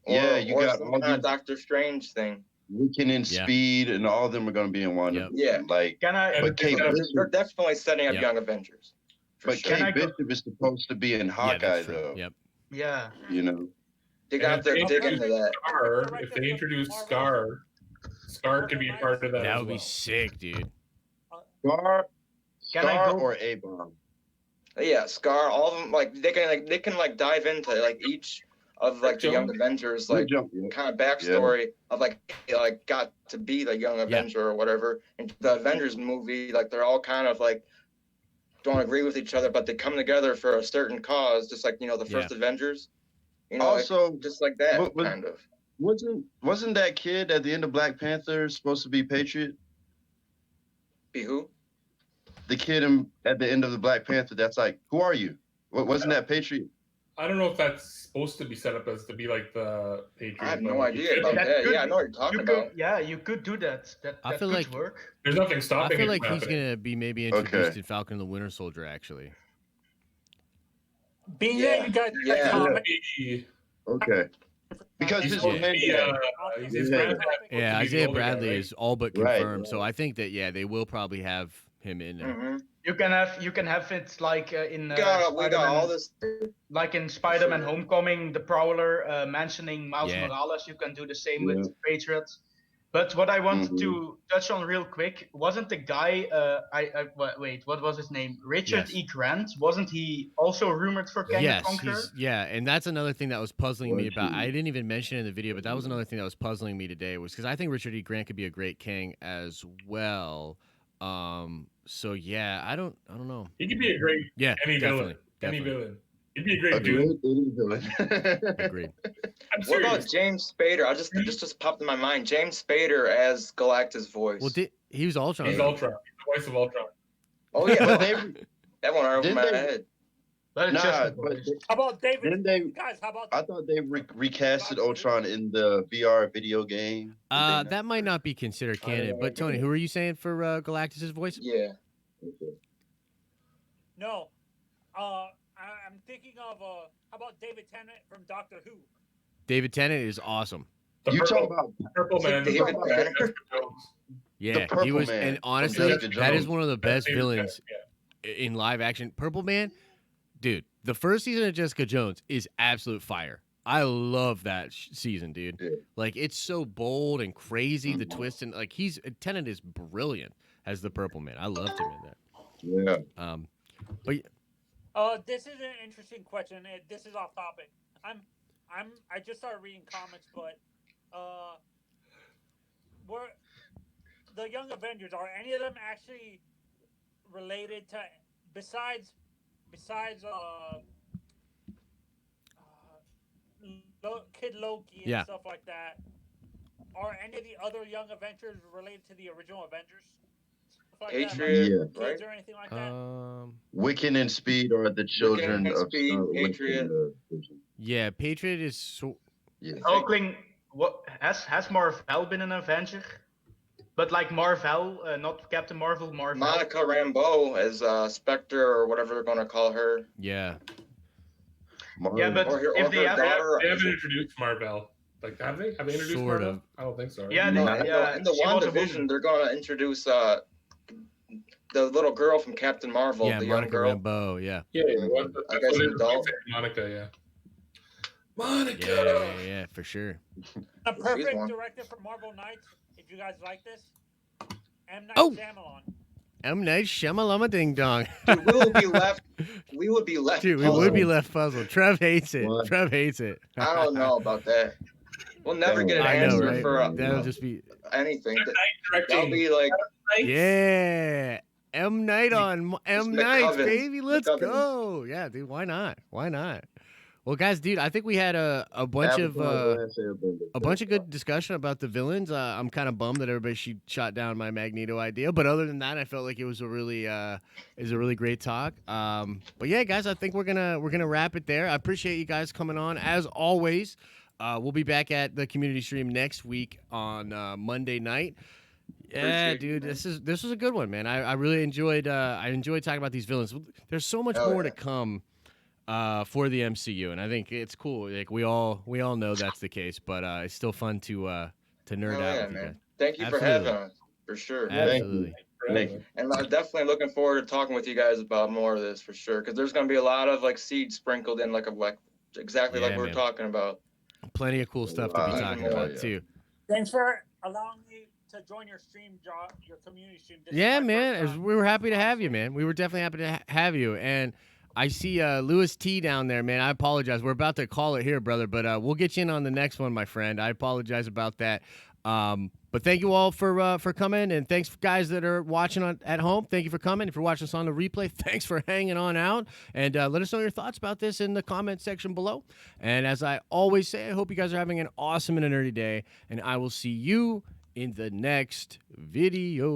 Speaker 3: Yeah, you got
Speaker 2: some
Speaker 3: all
Speaker 2: kind of
Speaker 3: these-
Speaker 2: Doctor Strange thing.
Speaker 3: Wiccan and Speed, and all of them are going to be in Wanda.
Speaker 2: Yeah.
Speaker 3: Like,
Speaker 4: Can I?
Speaker 3: but Kate
Speaker 2: They're
Speaker 3: Bishop,
Speaker 2: definitely setting up Young Avengers. For
Speaker 3: but
Speaker 2: sure.
Speaker 3: Kate Bishop is supposed to be in Hawkeye though.
Speaker 1: Yep.
Speaker 4: Yeah.
Speaker 2: They got to dig into that.
Speaker 5: Scar, if they introduce Scar could be a part of that.
Speaker 1: That
Speaker 5: as
Speaker 1: would be
Speaker 5: well.
Speaker 1: sick, dude.
Speaker 3: Scar
Speaker 4: Can I go?
Speaker 3: or A-Bomb?
Speaker 2: Yeah, Scar. All of them. Like they can dive into like each of like the Young Avengers like kind of backstory of like got to be the Young Avenger or whatever. And the Avengers movie, like they're all kind of like don't agree with each other, but they come together for a certain cause, just like the first Avengers.
Speaker 3: Also,
Speaker 2: just like that kind of.
Speaker 3: Wasn't that kid at the end of Black Panther supposed to be Patriot?
Speaker 2: Be who?
Speaker 3: The kid at the end of the Black Panther. That's like, who are you? Wasn't that Patriot?
Speaker 5: I don't know if that's supposed to be set up as to be like the Patriot.
Speaker 2: I have no idea about that. Yeah, I know what you're talking about.
Speaker 4: Yeah, you could do that.
Speaker 1: I feel
Speaker 4: could
Speaker 1: like
Speaker 4: work.
Speaker 5: There's nothing stopping.
Speaker 1: I feel
Speaker 5: it
Speaker 1: like
Speaker 5: from
Speaker 1: he's
Speaker 5: happening.
Speaker 1: gonna be maybe introduced in Falcon and the Winter Soldier, actually.
Speaker 7: Being that you got
Speaker 2: Yeah.
Speaker 7: comic,
Speaker 3: Okay. Because
Speaker 5: He's
Speaker 3: his
Speaker 5: supposed to be,
Speaker 1: Isaiah Bradley
Speaker 5: right?
Speaker 1: is all but
Speaker 3: Right.
Speaker 1: confirmed. So I think that they will probably have him in there.
Speaker 2: Mm-hmm.
Speaker 4: You can have it like in
Speaker 2: We got all
Speaker 4: Spider-Man,
Speaker 2: this.
Speaker 4: like in Spider-Man Homecoming, the Prowler mentioning Miles
Speaker 1: Yeah.
Speaker 4: Morales. You can do the same with Patriots. But what I wanted to touch on real quick, wasn't the guy, wait, what was his name? Richard E. Grant, wasn't he also rumored for Kang the Conqueror?
Speaker 1: And that's another thing that was puzzling me about. I didn't even mention it in the video, but that was another thing that was puzzling me today, was because I think Richard E. Grant could be a great Kang as well. So yeah, I don't know.
Speaker 5: He could be a great any villain. Any villain. He'd be a great dude.
Speaker 1: Agreed.
Speaker 2: What about James Spader? Just popped in my mind. James Spader as Galactus' voice.
Speaker 1: Well, he was Ultron.
Speaker 5: He's Ultron. He's the voice of Ultron.
Speaker 2: Oh yeah, but that one over my head.
Speaker 3: How
Speaker 7: about David? Guys, how about?
Speaker 3: I thought they recasted Ultron in the VR video game.
Speaker 1: That might not be considered canon. But Tony, who are you saying for Galactus' voice?
Speaker 2: Yeah.
Speaker 7: No, I'm thinking of how about David Tennant from Doctor Who?
Speaker 1: David Tennant is awesome.
Speaker 3: You talking about
Speaker 5: Purple Man?
Speaker 2: David Tennant.
Speaker 1: Yeah, he was, and honestly, that is one of the best villains in live action. Purple Man, dude, the first season of Jessica Jones is absolute fire. I love that season, dude.
Speaker 3: Yeah.
Speaker 1: Like, it's so bold and crazy, the twist, and like Tennant is brilliant as the Purple Man. I loved him in that.
Speaker 3: Yeah.
Speaker 1: But
Speaker 7: this is an interesting question. This is off topic. I just started reading comics, but were the Young Avengers, are any of them actually related to besides Kid Loki and stuff like that? Are any of the other Young Avengers related to the original Avengers? Like
Speaker 2: Patriot,
Speaker 7: that, like kids or anything like that?
Speaker 3: Wiccan and Speed are the children of
Speaker 2: Patriot.
Speaker 1: Yeah, Patriot is
Speaker 4: Hulkling, what has Marvel been an Avenger? But like Marvel, not Captain Marvel, Marvel.
Speaker 2: Monica Rambeau as Spectre or whatever they're gonna call her.
Speaker 1: Yeah.
Speaker 4: Yeah, but if they
Speaker 5: haven't introduced Marvel. Like, have they? Have they introduced Marvel? I don't think so.
Speaker 4: Yeah,
Speaker 2: in the WandaVision, they're gonna introduce the little girl from Captain Marvel, the young girl.
Speaker 1: Rambeau, yeah.
Speaker 2: I guess an adult.
Speaker 5: Monica, Monica.
Speaker 1: Yeah, for sure.
Speaker 7: A perfect director for Marvel Knights. If you guys like this, M. Night Shyamalan.
Speaker 1: M. Night Shyamalama Ding Dong.
Speaker 2: Dude, we would be left.
Speaker 1: Dude, we would be left puzzled. Trev hates it. Trev hates it.
Speaker 2: I don't know about that. We'll never get an answer for
Speaker 1: that'll just be
Speaker 2: anything. That'll be like
Speaker 1: M. Night on M. Night, baby. Let's go. Yeah, dude. Why not? Why not? Well, guys, dude, I think we had a bunch of good discussion about the villains. I'm kind of bummed that everybody shot down my Magneto idea, but other than that, I felt like it was a really great talk. But yeah, guys, I think we're gonna wrap it there. I appreciate you guys coming on as always. We'll be back at the community stream next week on Monday night. Yeah, dude, this was a good one, man. I really enjoyed talking about these villains. There's so much more to come. For the MCU, and I think it's cool. Like we all know that's the case, but it's still fun to nerd out. With
Speaker 2: man. Thank you for having us, for sure.
Speaker 1: Absolutely.
Speaker 3: Thank you.
Speaker 2: And I'm definitely looking forward to talking with you guys about more of this for sure, because there's going to be a lot of like seeds sprinkled in, like exactly like we're talking about.
Speaker 1: Plenty of cool stuff to be talking about too.
Speaker 7: Thanks for allowing me to join your stream, your community stream.
Speaker 1: Yeah, man, we were happy to have you, man. We were definitely happy to have you, and I see Lewis T down there, man. I apologize. We're about to call it here, brother, but we'll get you in on the next one, my friend. I apologize about that. But thank you all for coming, and thanks, guys that are watching at home. Thank you for coming. If you're watching us on the replay, thanks for hanging on out. And let us know your thoughts about this in the comment section below. And as I always say, I hope you guys are having an awesome and a nerdy day, and I will see you in the next video.